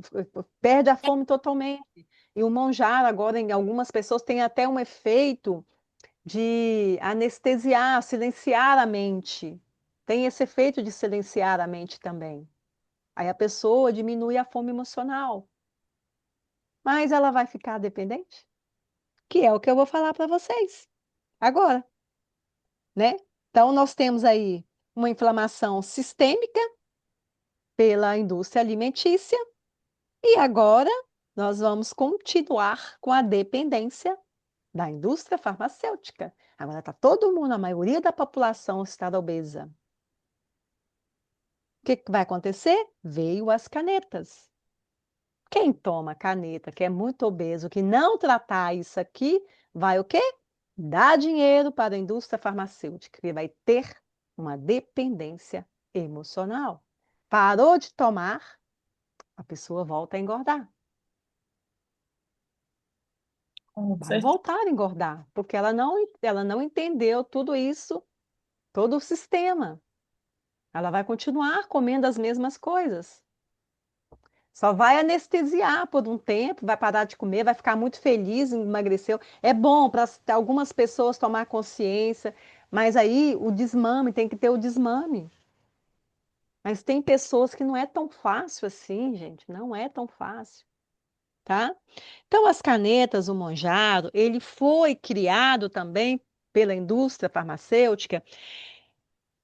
A: perdem a fome totalmente. E o monjar agora, em algumas pessoas, tem até um efeito de anestesiar, silenciar a mente. Tem esse efeito de silenciar a mente também. Aí a pessoa diminui a fome emocional, mas ela vai ficar dependente, que é o que eu vou falar para vocês agora, né? Então nós temos aí uma inflamação sistêmica pela indústria alimentícia e agora nós vamos continuar com a dependência da indústria farmacêutica. Agora está todo mundo, a maioria da população está obesa. O que que vai acontecer? Veio as canetas. Quem toma caneta, que é muito obeso, que não tratar isso aqui, vai o quê? Dar dinheiro para a indústria farmacêutica, que vai ter uma dependência emocional. Parou de tomar, a pessoa volta a engordar.
B: Com
A: Vai
B: certeza.
A: voltar a engordar, porque ela não entendeu tudo isso, todo o sistema. Ela vai continuar comendo as mesmas coisas. Só vai anestesiar por um tempo, vai parar de comer, vai ficar muito feliz, emagreceu. É bom para algumas pessoas tomar consciência, mas aí o desmame, tem que ter o desmame. Mas tem pessoas que não é tão fácil assim, gente, não é tão fácil, tá? Então, as canetas, o Monjaro, ele foi criado também pela indústria farmacêutica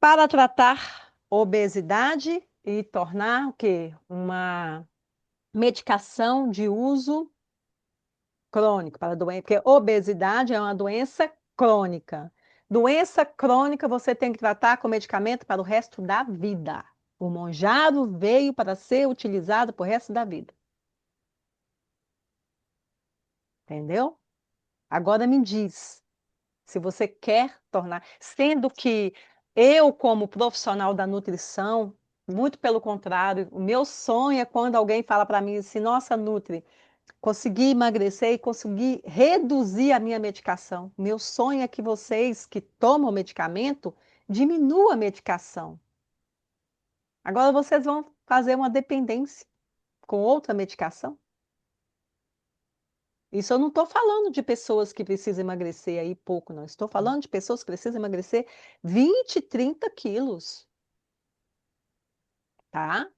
A: para tratar obesidade e tornar o quê? Uma medicação de uso crônico para doença, porque obesidade é uma doença crônica. Doença crônica você tem que tratar com medicamento para o resto da vida. O Monjaro veio para ser utilizado para o resto da vida. Entendeu? Agora me diz, se você quer tornar, sendo que eu, como profissional da nutrição, muito pelo contrário, o meu sonho é quando alguém fala para mim assim, nossa, Nutri, consegui emagrecer e consegui reduzir a minha medicação. Meu sonho é que vocês que tomam medicamento diminuam a medicação. Agora vocês vão fazer uma dependência com outra medicação? Isso eu não estou falando de pessoas que precisam emagrecer aí pouco, não. Estou falando de pessoas que precisam emagrecer 20, 30 quilos, tá?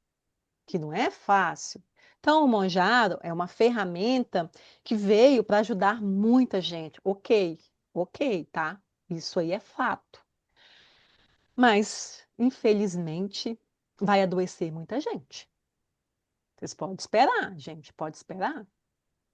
A: Que não é fácil. Então, o Monjaro é uma ferramenta que veio para ajudar muita gente. Ok, ok, tá? Isso aí é fato. Mas, infelizmente, vai adoecer muita gente. Vocês podem esperar, gente, pode esperar.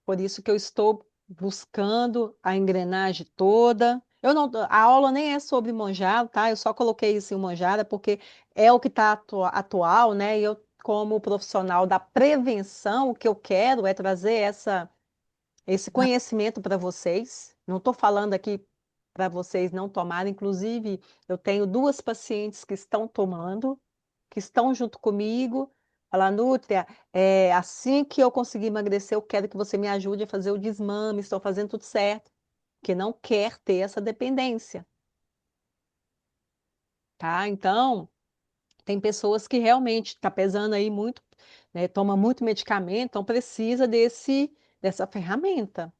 A: Por isso que eu estou buscando a engrenagem toda. Eu não, a aula nem é sobre Monjaro, tá? Eu só coloquei isso em Monjaro porque é o que está atual, né? E eu, como profissional da prevenção, o que eu quero é trazer esse conhecimento para vocês. Não estou falando aqui para vocês não tomarem. Inclusive, eu tenho duas pacientes que estão tomando, que estão junto comigo. Fala, Nútria, assim que eu conseguir emagrecer, eu quero que você me ajude a fazer o desmame, estou fazendo tudo certo, que não quer ter essa dependência, tá? Então, tem pessoas que realmente está pesando aí muito, né, toma muito medicamento, então precisa dessa ferramenta.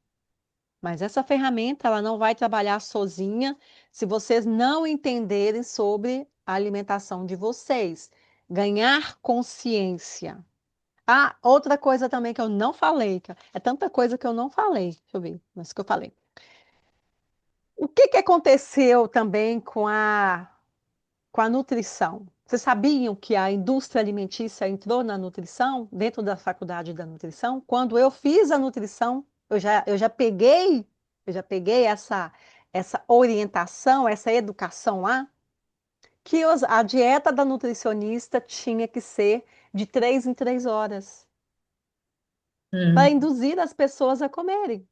A: Mas essa ferramenta, ela não vai trabalhar sozinha se vocês não entenderem sobre a alimentação de vocês. Ganhar consciência. Ah, outra coisa também que eu não falei, é tanta coisa que eu não falei. Deixa eu ver, mas que eu falei. O que que aconteceu também com a nutrição? Vocês sabiam que a indústria alimentícia entrou na nutrição, dentro da faculdade da nutrição? Quando eu fiz a nutrição, eu já peguei essa orientação, essa educação lá, que a dieta da nutricionista tinha que ser de 3 em 3 horas, para
B: Hum,
A: induzir as pessoas a comerem.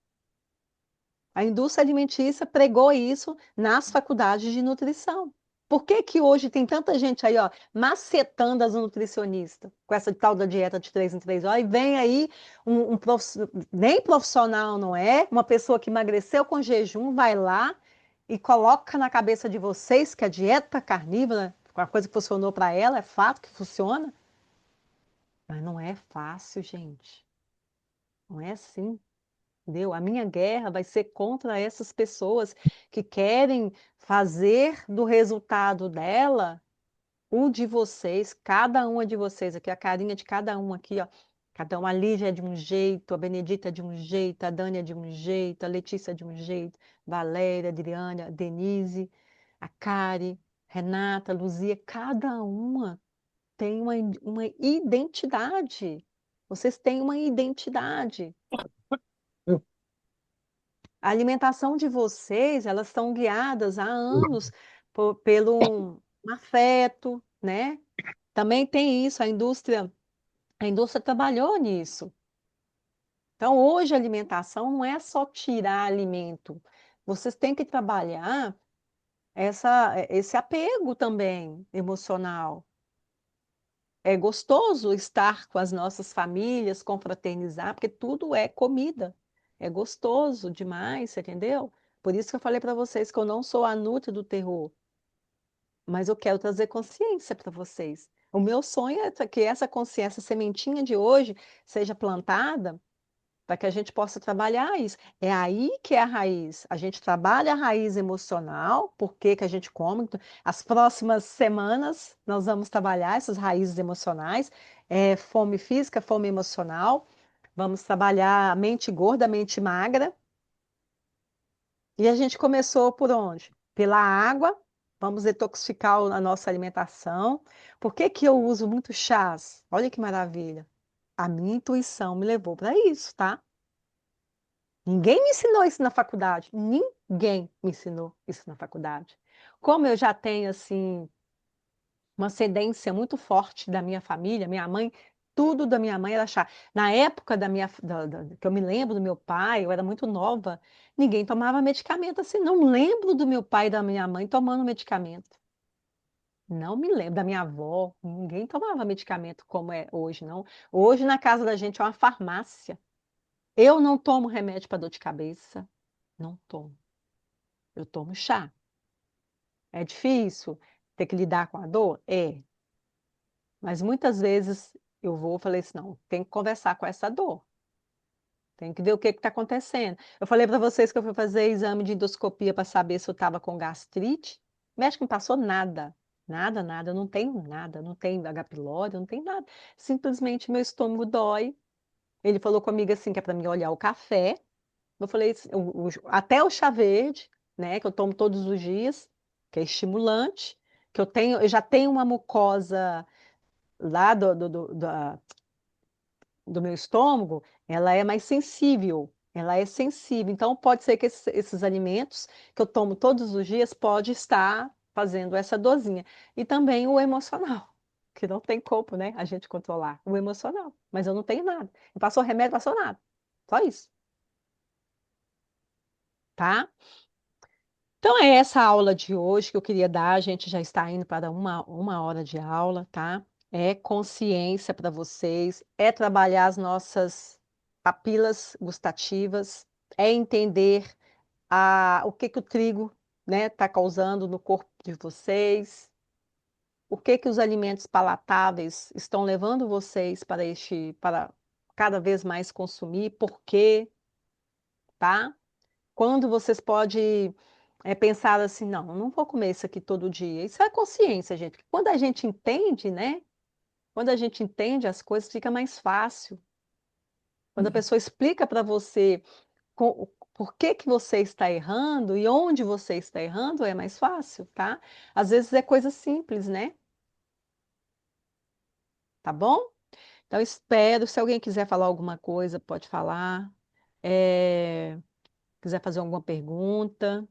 A: A indústria alimentícia pregou isso nas faculdades de nutrição. Por que que hoje tem tanta gente aí, ó, macetando as nutricionistas com essa tal da dieta de 3 em 3 horas? E vem aí nem profissional não é, uma pessoa que emagreceu com jejum, vai lá e coloca na cabeça de vocês que a dieta carnívora, uma coisa que funcionou para ela, é fato que funciona, mas não é fácil, gente. Não é assim. Entendeu? A minha guerra vai ser contra essas pessoas que querem fazer do resultado dela o de vocês, cada uma de vocês, aqui a carinha de cada um aqui, ó. Cada uma, a Lígia é de um jeito, a Benedita é de um jeito, a Dani é de um jeito, a Letícia é de um jeito, Valéria, a Adriane, a Denise, a Kari, Renata, Luzia, cada uma tem uma identidade. Vocês têm uma identidade. A alimentação de vocês, elas estão guiadas há anos pelo um afeto, né? Também tem isso, a indústria trabalhou nisso. Então, hoje a alimentação não é só tirar alimento. Vocês têm que trabalhar esse apego também emocional. É gostoso estar com as nossas famílias, confraternizar, porque tudo é comida. É gostoso demais, você entendeu? Por isso que eu falei para vocês que eu não sou a Nutri do terror, mas eu quero trazer consciência para vocês. O meu sonho é que essa consciência, sementinha de hoje, seja plantada para que a gente possa trabalhar isso. É aí que é a raiz. A gente trabalha a raiz emocional, por que que a gente come. Então, as próximas semanas nós vamos trabalhar essas raízes emocionais, fome física, fome emocional. Vamos trabalhar a mente gorda, a mente magra. E a gente começou por onde? Pela água. Vamos detoxificar a nossa alimentação. Por que que eu uso muito chás? Olha que maravilha. A minha intuição me levou para isso, tá? Ninguém me ensinou isso na faculdade. Ninguém me ensinou isso na faculdade. Como eu já tenho, assim, uma ascendência muito forte da minha família, minha mãe, tudo da minha mãe era chá. Na época que eu me lembro do meu pai, eu era muito nova, ninguém tomava medicamento assim. Não lembro do meu pai e da minha mãe tomando medicamento. Não me lembro da minha avó, ninguém tomava medicamento como é hoje, não. Hoje na casa da gente é uma farmácia. Eu não tomo remédio para dor de cabeça. Não tomo. Eu tomo chá. É difícil ter que lidar com a dor? É. Mas muitas vezes eu vou e falei assim, não, tem que conversar com essa dor. Tem que ver o que está acontecendo. Eu falei para vocês que eu fui fazer exame de endoscopia para saber se eu estava com gastrite. O médico não passou nada. Nada, nada. Eu não tenho nada. Não tenho H. pylori, não tenho nada. Simplesmente meu estômago dói. Ele falou comigo assim, que é para mim olhar o café. Eu falei, até o chá verde, né, que eu tomo todos os dias, que é estimulante, que eu já tenho uma mucosa lá do meu estômago, ela é mais sensível, ela é sensível. Então, pode ser que esses alimentos que eu tomo todos os dias pode estar fazendo essa dorzinha. E também o emocional, que não tem como, né, a gente controlar o emocional. Mas eu não tenho nada. Não passou remédio, passou nada. Só isso, tá? Então, é essa a aula de hoje que eu queria dar. A gente já está indo para uma hora de aula, tá? É consciência para vocês, é trabalhar as nossas papilas gustativas, é entender o que que o trigo, né, está causando no corpo de vocês, o que que os alimentos palatáveis estão levando vocês para cada vez mais consumir, por quê, tá? Quando vocês podem pensar assim, não, eu não vou comer isso aqui todo dia. Isso é consciência, gente. Porque quando a gente entende, né? Quando a gente entende as coisas, fica mais fácil. Quando a pessoa explica para você por que que você está errando e onde você está errando, é mais fácil, tá? Às vezes é coisa simples, né? Tá bom? Então, espero. Se alguém quiser falar alguma coisa, pode falar. Quiser fazer alguma pergunta.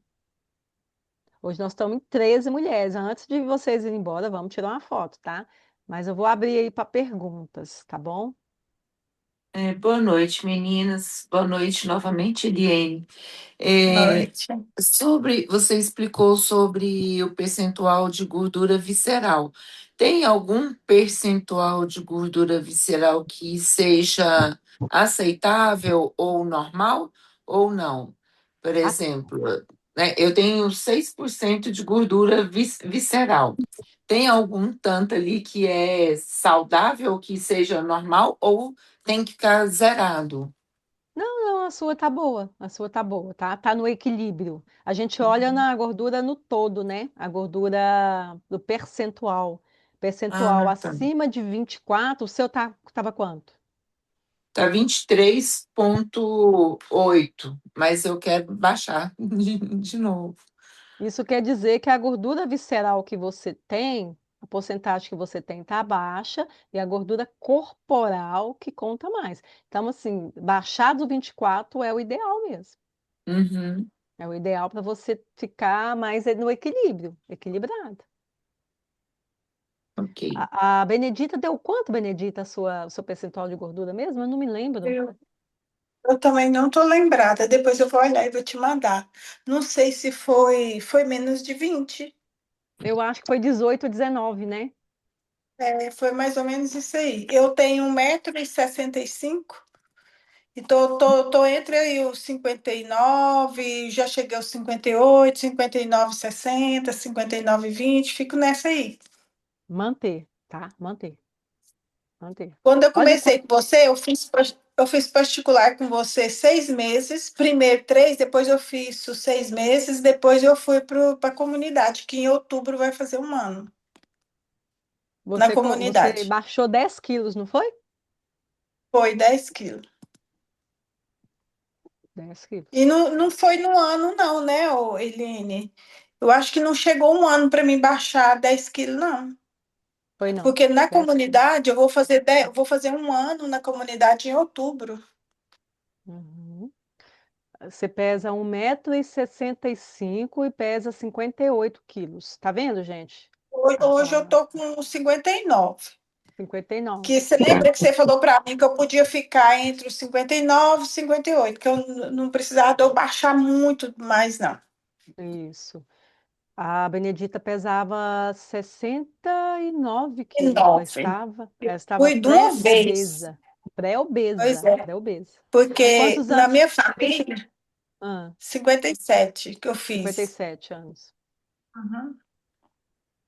A: Hoje nós estamos em 13 mulheres. Antes de vocês irem embora, vamos tirar uma foto, tá? Mas eu vou abrir aí para perguntas, tá bom?
B: Boa noite, meninas. Boa noite novamente, Eliane. É,
C: Noite.
B: você explicou sobre o percentual de gordura visceral. Tem algum percentual de gordura visceral que seja aceitável ou normal ou não? Por
A: Ah,
B: exemplo, né, eu tenho 6% de gordura visceral. Tem algum tanto ali que é saudável, que seja normal ou tem que ficar zerado?
A: não, não, a sua tá boa. A sua tá boa, tá? Tá no equilíbrio. A gente olha na gordura no todo, né? A gordura do percentual. Percentual
B: Ah, tá.
A: acima de 24, o seu tava quanto?
B: Tá 23,8, mas eu quero baixar de novo.
A: Isso quer dizer que a gordura visceral que você tem, a porcentagem que você tem está baixa, e a gordura corporal que conta mais. Então, assim, baixar do 24 é o ideal mesmo.
B: Uhum,
A: É o ideal para você ficar mais no equilíbrio, equilibrado.
B: ok.
A: A Benedita deu quanto, Benedita, o seu percentual de gordura mesmo? Eu não me lembro.
C: Eu também não estou lembrada. Depois eu vou olhar e vou te mandar. Não sei se foi menos de 20.
A: Eu acho que foi 18 ou 19, né?
C: Foi mais ou menos isso aí. Eu tenho 1,65 m e tô entre aí os 59, já cheguei aos 58, 59, 60, 59, 20, fico nessa aí.
A: Manter, tá? Manter, manter.
C: Quando eu
A: Olha
C: comecei
A: quanto
C: com você, eu fiz particular com você 6 meses, primeiro 3, depois eu fiz os 6 meses, depois eu fui para a comunidade, que em outubro vai fazer um ano, na
A: você
C: comunidade.
A: baixou 10 quilos, não foi?
C: Foi 10 quilos.
A: 10 quilos.
C: E não foi no ano, não, né, ô, Eline? Eu acho que não chegou um ano para mim baixar 10 quilos, não.
A: Foi não.
C: Porque na
A: 10 quilos.
C: comunidade, eu vou fazer um ano na comunidade em outubro.
A: Uhum. Você pesa 1,65 m e pesa 58 quilos. Tá vendo, gente?
C: Hoje eu tô com 59.
A: 59.
C: Que você lembra que você falou para mim que eu podia ficar entre os 59 e 58, que eu não precisava de eu baixar muito mais, não.
A: Isso. A Benedita pesava 69
C: E
A: quilos. Ela
C: 9.
A: estava, ela
C: Eu
A: estava
C: fui de uma vez.
A: pré-obesa.
C: Pois
A: Pré-obesa.
C: é.
A: Pré-obesa. Com
C: Porque
A: quantos
C: na
A: anos?
C: minha família,
A: Ah,
C: 57 que eu
A: cinquenta e
C: fiz.
A: sete anos.
C: Uhum.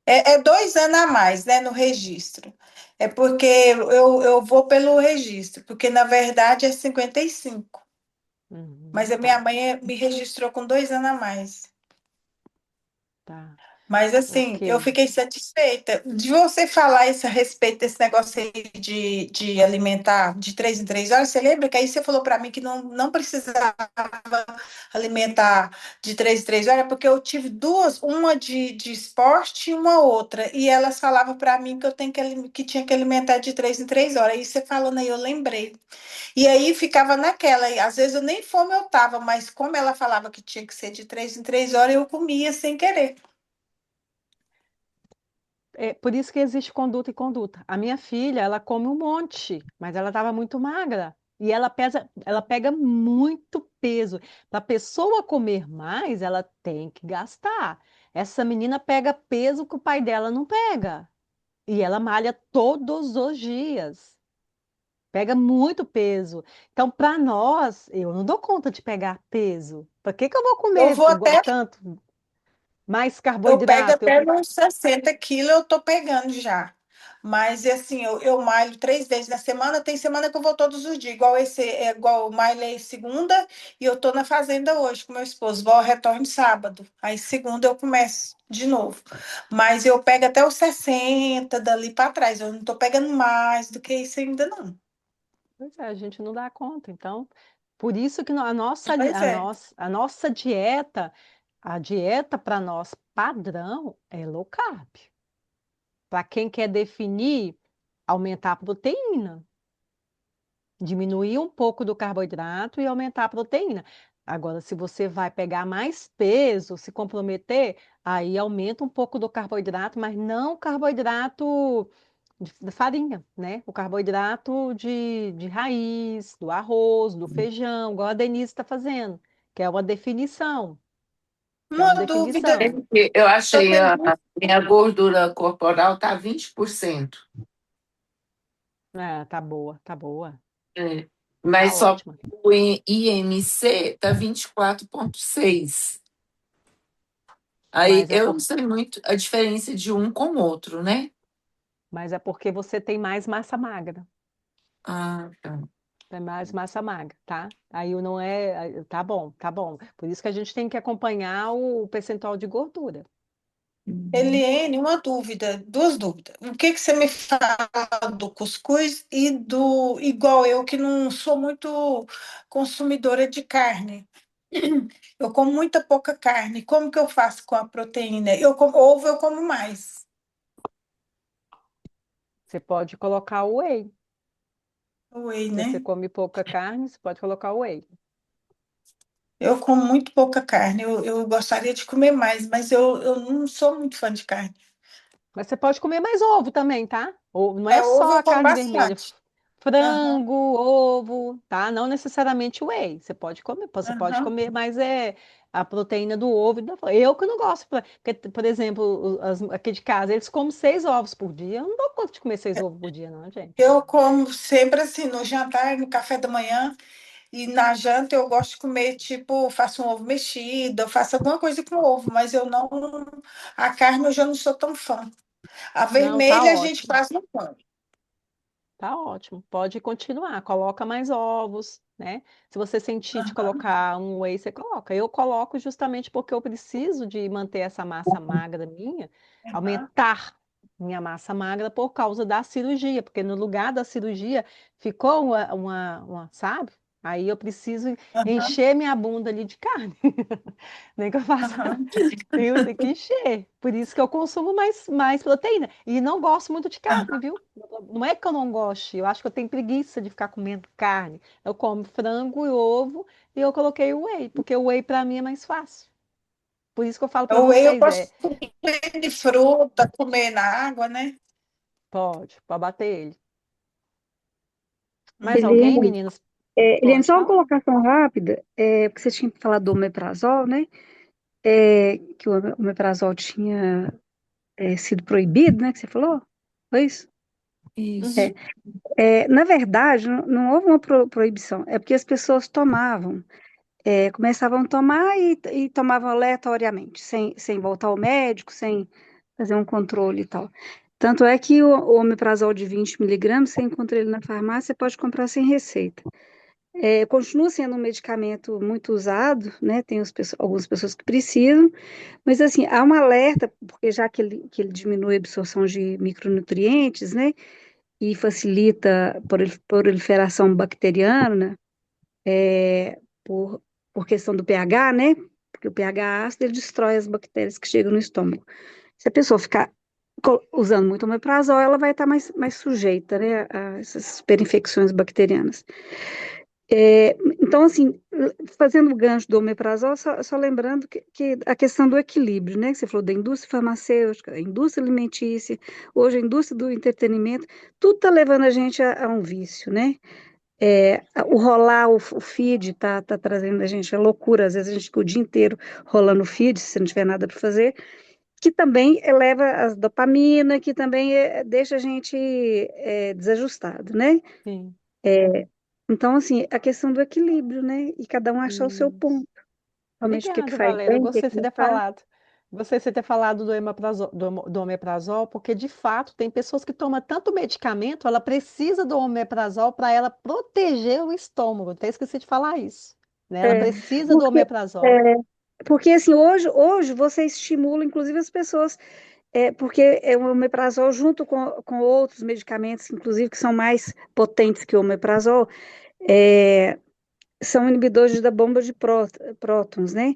C: É 2 anos a mais, né, no registro. É porque eu vou pelo registro, porque na verdade é 55. Mas a minha
A: Tá,
C: mãe me registrou com 2 anos a mais.
A: tá.
C: Mas assim, eu
A: Ok.
C: fiquei satisfeita de você falar isso a respeito desse negócio aí de alimentar de 3 em 3 horas. Você lembra que aí você falou para mim que não precisava alimentar de 3 em 3 horas, porque eu tive duas, uma de esporte e uma outra. E elas falavam para mim que eu tenho que tinha que alimentar de 3 em 3 horas. Aí você falando aí, eu lembrei. E aí ficava naquela, e às vezes eu nem fome eu tava, mas como ela falava que tinha que ser de 3 em 3 horas, eu comia sem querer.
A: É por isso que existe conduta e conduta. A minha filha, ela come um monte, mas ela estava muito magra. E ela pega muito peso. Para a pessoa comer mais, ela tem que gastar. Essa menina pega peso que o pai dela não pega. E ela malha todos os dias. Pega muito peso. Então, para nós, eu não dou conta de pegar peso. Para que que eu vou
C: Eu
A: comer
C: vou
A: igual
C: até
A: tanto? Mais
C: Eu pego
A: carboidrato?
C: até nos 60 quilos, eu tô pegando já. Mas assim, eu malho 3 vezes na semana. Tem semana que eu vou todos os dias, igual eu malhei segunda e eu tô na fazenda hoje com meu esposo. Vou ao retorno sábado. Aí segunda eu começo de novo. Mas eu pego até os 60 dali para trás. Eu não tô pegando mais do que isso ainda, não.
A: Pois é, a gente não dá conta. Então, por isso que a nossa,
C: Pois é.
A: a nossa dieta, a dieta para nós padrão é low carb. Para quem quer definir, aumentar a proteína, diminuir um pouco do carboidrato e aumentar a proteína. Agora, se você vai pegar mais peso, se comprometer, aí aumenta um pouco do carboidrato, mas não o carboidrato de farinha, né? O carboidrato de raiz, do arroz, do feijão, igual a Denise está fazendo, que é uma definição, que é uma
C: Uma dúvida,
A: definição.
B: Eu
C: eu
B: achei
C: tenho.
B: a minha gordura corporal tá 20%.
A: Ah, tá boa, tá boa,
B: É.
A: tá
B: Mas só
A: ótima.
B: o IMC tá 24,6. Aí
A: Mas é,
B: eu não sei muito a diferença de um com o outro, né?
A: mas é porque você tem mais massa magra.
B: Ah, tá.
A: Tem mais massa magra, tá? Aí não é. Tá bom, tá bom. Por isso que a gente tem que acompanhar o percentual de gordura.
B: Uhum.
C: Eliane, uma dúvida, duas dúvidas. O que que você me fala do cuscuz e do igual eu que não sou muito consumidora de carne? Eu como muita pouca carne. Como que eu faço com a proteína? Ovo eu como mais.
A: Você pode colocar o whey.
C: Whey,
A: Se você
C: né?
A: come pouca carne, você pode colocar o whey.
C: Eu como muito pouca carne. Eu gostaria de comer mais, mas eu não sou muito fã de carne.
A: Mas você pode comer mais ovo também, tá? Ou não é
C: Ovo
A: só
C: eu
A: a
C: como
A: carne vermelha.
C: bastante. Aham,
A: frango, ovo, tá? Não necessariamente whey. Você pode
C: aham.
A: comer, mas é a proteína do ovo. Eu que não gosto, porque, por exemplo, aqui de casa, eles comem 6 ovos por dia. Eu não dou conta de comer 6 ovos por dia, não, gente.
C: Eu como sempre assim, no jantar, no café da manhã, e na janta eu gosto de comer, tipo, faço um ovo mexido, eu faço alguma coisa com ovo, mas eu não. A carne eu já não sou tão fã. A
A: Não, tá
C: vermelha a gente
A: ótimo.
C: faz no pão.
A: Tá ótimo. Pode continuar. Coloca mais ovos, né? Se você sentir de
C: Aham,
A: colocar um whey, você coloca. Eu coloco justamente porque eu preciso de manter essa massa magra minha,
C: aham,
A: aumentar minha massa magra por causa da cirurgia, porque no lugar da cirurgia ficou sabe? Aí eu preciso
C: aham,
A: encher minha bunda ali de carne. Nem que eu faça.
C: aham.
A: Tem que encher. Por isso que eu consumo mais proteína. E não gosto muito de carne, viu? Não é que eu não goste, eu acho que eu tenho preguiça de ficar comendo carne. Eu como frango e ovo e eu coloquei o whey, porque o whey para mim é mais fácil. Por isso que eu falo para
C: O whey eu
A: vocês,
C: gosto de comer de fruta, comer na água, né?
A: pode bater ele. Mais alguém,
C: Eliane,
A: meninas?
D: Eliane,
A: Pode
D: só uma
A: falar.
D: colocação rápida, porque você tinha falado do omeprazol, né? Que o omeprazol tinha sido proibido, né? Que você falou? Foi isso?
B: Isso.
A: Uhum,
D: É, na verdade, não houve uma proibição, é porque as pessoas tomavam, começavam a tomar e tomavam aleatoriamente, sem voltar ao médico, sem fazer um controle e tal. Tanto é que o omeprazol de 20 miligramas, você encontra ele na farmácia, você pode comprar sem receita. Continua sendo um medicamento muito usado, né? Tem algumas pessoas que precisam, mas assim, há um alerta, porque já que ele diminui a absorção de micronutrientes, né? E facilita a proliferação bacteriana, por, por questão do pH, né? Porque o pH ácido ele destrói as bactérias que chegam no estômago. Se a pessoa ficar usando muito omeprazol, ela vai estar mais sujeita, né, a essas superinfecções bacterianas. Então, assim, fazendo o gancho do omeprazol, só lembrando que a questão do equilíbrio, né? Que você falou da indústria farmacêutica, a indústria alimentícia, hoje a indústria do entretenimento, tudo está levando a gente a um vício, né? O rolar o feed tá trazendo a gente a loucura, às vezes a gente fica o dia inteiro rolando o feed, se não tiver nada para fazer, que também eleva as dopamina, que também deixa a gente desajustado, né?
A: sim.
D: Então, assim, a questão do equilíbrio, né? E cada um achar o seu
A: Isso.
D: ponto. Realmente o que que
A: Obrigada,
D: faz
A: Valéria.
D: bem, o que
A: Gostei
D: que
A: de você
D: não
A: ter
D: faz.
A: falado. Gostei de você ter falado do omeprazol, porque de fato tem pessoas que tomam tanto medicamento, ela precisa do omeprazol para ela proteger o estômago. Até esqueci de falar isso, né? Ela
D: É,
A: precisa do
D: porque,
A: omeprazol.
D: é, porque assim, hoje você estimula, inclusive, as pessoas, porque o omeprazol, junto com outros medicamentos, inclusive, que são mais potentes que o omeprazol, é, são inibidores da bomba de prótons, né?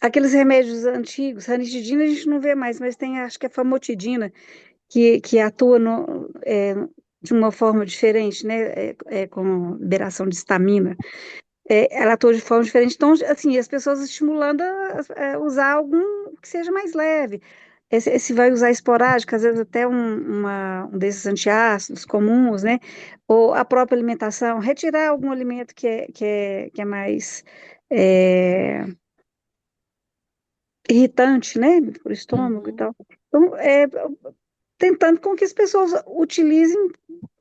D: Aqueles remédios antigos, ranitidina a gente não vê mais, mas tem, acho que é famotidina, que atua de uma forma diferente, né? Com liberação de histamina. Ela atua de forma diferente. Então, assim, as pessoas estimulando a usar algum que seja mais leve. Se vai usar esporádico, às vezes até um desses antiácidos comuns, né? Ou a própria alimentação, retirar algum alimento que é mais é, irritante, né? Para o estômago e
A: Uhum.
D: tal. Então, tentando com que as pessoas utilizem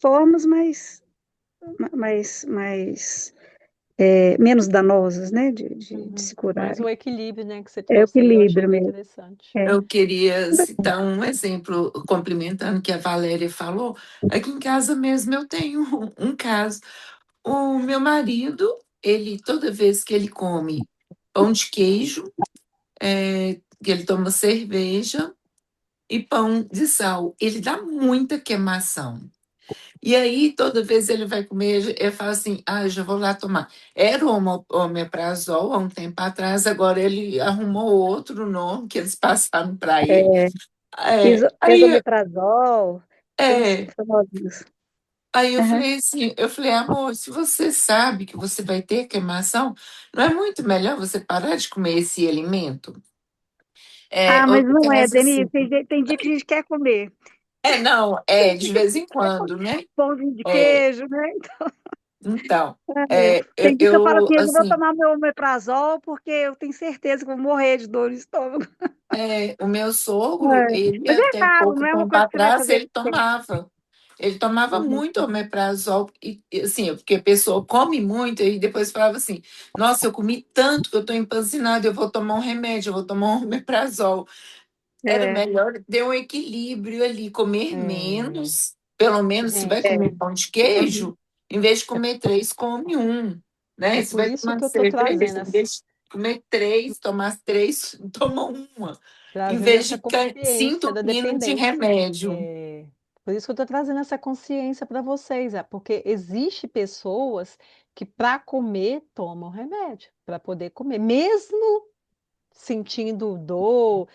D: formas mais menos danosas, né? De
A: Uhum.
D: se
A: Mas
D: curarem.
A: o equilíbrio, né, que você
D: É o
A: trouxe aí, eu achei
D: equilíbrio
A: bem
D: mesmo.
A: interessante.
D: É.
B: Eu queria citar um exemplo, complementando o que a Valéria falou. Aqui em casa mesmo eu tenho um caso. O meu marido, ele, toda vez que ele come pão de queijo, ele toma cerveja e pão de sal, ele dá muita queimação. E aí, toda vez ele vai comer, ele fala assim: ah, eu já vou lá tomar. Era o omeprazol há um tempo atrás, agora ele arrumou outro nome que eles passaram para ele. Aí,
D: Esomeprazol, tem uns
B: é,
D: famosinhos.
B: aí eu
D: Aham.
B: falei assim, eu falei, amor, se você sabe que você vai ter queimação, não é muito melhor você parar de comer esse alimento?
D: Ah, mas
B: Outro
D: não é,
B: caso assim,
D: Denise. Tem dia que a gente quer comer.
B: Não, de vez em quando, né?
D: Pãozinho de
B: É,
D: queijo, né?
B: então,
D: Tem dia que eu falo assim, eu não vou
B: assim,
D: tomar meu omeprazol porque eu tenho certeza que eu vou morrer de dor no estômago.
B: o meu sogro,
D: É.
B: ele
D: Mas é
B: até
D: raro,
B: pouco
D: não é uma
B: tempo
D: coisa que você vai
B: atrás,
D: fazer sempre.
B: ele tomava
D: Uhum.
B: muito omeprazol, e, assim, porque a pessoa come muito, e depois falava assim, nossa, eu comi tanto que eu estou empanzinado, eu vou tomar um remédio, eu vou tomar um omeprazol. Era
D: É,
B: melhor ter um equilíbrio ali, comer
A: É,
B: menos, pelo menos se vai
A: gente,
D: é.
B: comer pão de
D: Uhum.
B: queijo, em vez de comer três, come um,
A: é
B: né? Se
A: por
B: vai
A: isso
B: tomar
A: que eu estou
B: cerveja, em vez de comer três, tomar três, toma uma, em
A: trazendo
B: vez
A: essa
B: de ficar se
A: consciência da
B: entupindo de
A: dependência.
B: remédio.
A: É, por isso que eu estou trazendo essa consciência para vocês, porque existe pessoas que para comer tomam remédio, para poder comer, mesmo sentindo dor,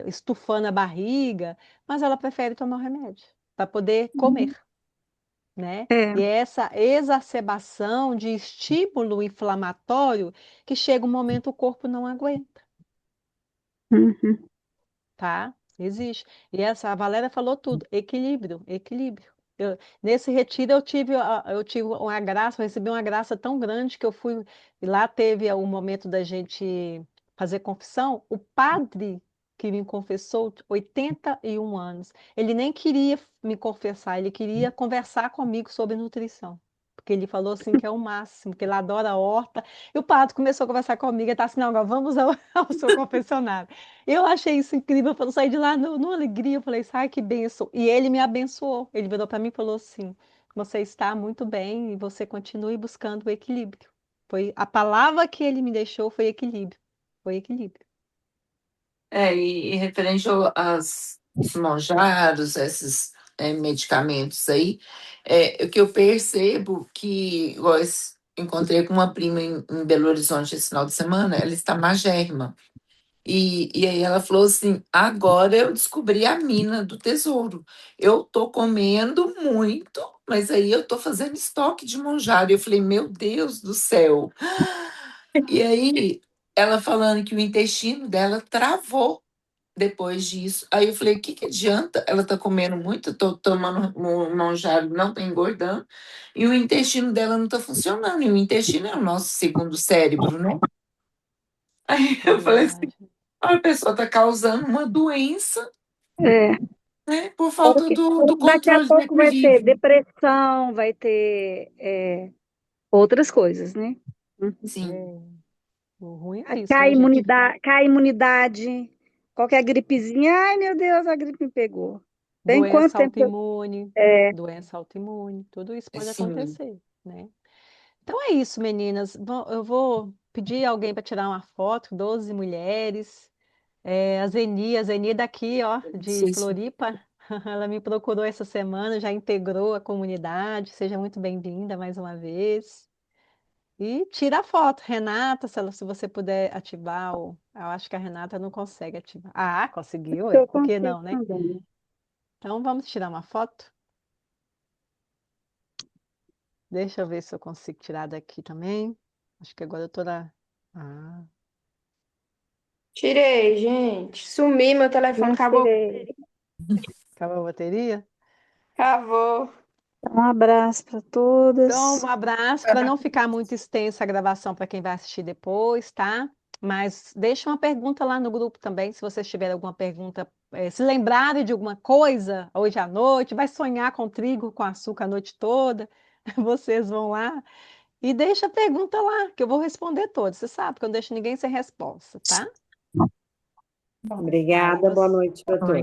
A: estufando a barriga, mas ela prefere tomar o remédio para poder comer, né?
D: É.
A: E é essa exacerbação de estímulo inflamatório que chega um momento o corpo não aguenta.
D: Uhum.
A: Tá? Existe. E essa, a Valéria falou tudo, equilíbrio, equilíbrio. Nesse retiro eu tive uma graça, eu recebi uma graça tão grande que eu fui, e lá teve o momento da gente fazer confissão, o padre que me confessou, 81 anos, ele nem queria me confessar, ele queria conversar comigo sobre nutrição. Porque ele falou assim que é o máximo, que ele adora a horta. E o padre começou a conversar comigo, ele tá assim, não, agora vamos ao seu confessionário. Eu achei isso incrível, eu saí de lá numa alegria, eu falei, sai que benção. E ele me abençoou. Ele virou para mim e falou assim: você está muito bem e você continue buscando o equilíbrio. Foi a palavra que ele me deixou foi equilíbrio. Foi equilíbrio.
B: E referente aos esmonjados, esses medicamentos aí, o que eu percebo que, igual encontrei com uma prima em Belo Horizonte esse final de semana, ela está magérrima. E aí ela falou assim: agora eu descobri a mina do tesouro. Eu tô comendo muito, mas aí eu tô fazendo estoque de monjaro. Eu falei, meu Deus do céu. E aí ela falando que o intestino dela travou depois disso. Aí eu falei, o que que adianta? Ela tá comendo muito, tô tomando um monjaro, não tá engordando, e o intestino dela não tá funcionando. E o intestino é o nosso segundo cérebro, né? Aí
A: É
B: eu falei assim,
A: verdade.
B: a pessoa está causando uma doença,
D: É.
B: né, por falta do
D: Daqui a
B: controle do
D: pouco vai ter
B: equilíbrio.
D: depressão, vai ter outras coisas, né? Uhum.
B: Sim,
A: O ruim é isso, né, gente?
D: Cai a imunidade, qualquer gripezinha, ai meu Deus, a gripe me pegou. Tem quanto
A: Doença
D: tempo que eu...
A: autoimune,
D: É,
A: doença autoimune, tudo isso pode
B: sim.
A: acontecer, né? Então é isso, meninas. Eu vou pedir alguém para tirar uma foto, 12 mulheres. A Zeni é daqui, ó, de
B: Sim, sim.
A: Floripa. Ela me procurou essa semana, já integrou a comunidade. Seja muito bem-vinda mais uma vez. E tira a foto, Renata, se você puder ativar o. Eu acho que a Renata não consegue ativar. Ah, conseguiu, é?
D: eu
A: Por que
D: consigo
A: não, né?
D: também.
A: Então vamos tirar uma foto? Deixa eu ver se eu consigo tirar daqui também. Acho que agora eu tô na. Ah,
E: Tirei, gente. Sumi, meu telefone
D: Não
E: acabou.
D: tirei.
A: acabou a bateria?
E: Acabou.
D: Um abraço para
A: Então,
D: todas.
A: um abraço, para não ficar muito extensa a gravação para quem vai assistir depois, tá? Mas deixa uma pergunta lá no grupo também, se vocês tiverem alguma pergunta, se lembrarem de alguma coisa hoje à noite, vai sonhar com trigo, com açúcar a noite toda, vocês vão lá e deixa a pergunta lá, que eu vou responder todas. Você sabe que eu não deixo ninguém sem resposta, tá? Aí
F: Obrigada, boa
A: você
F: noite para todos.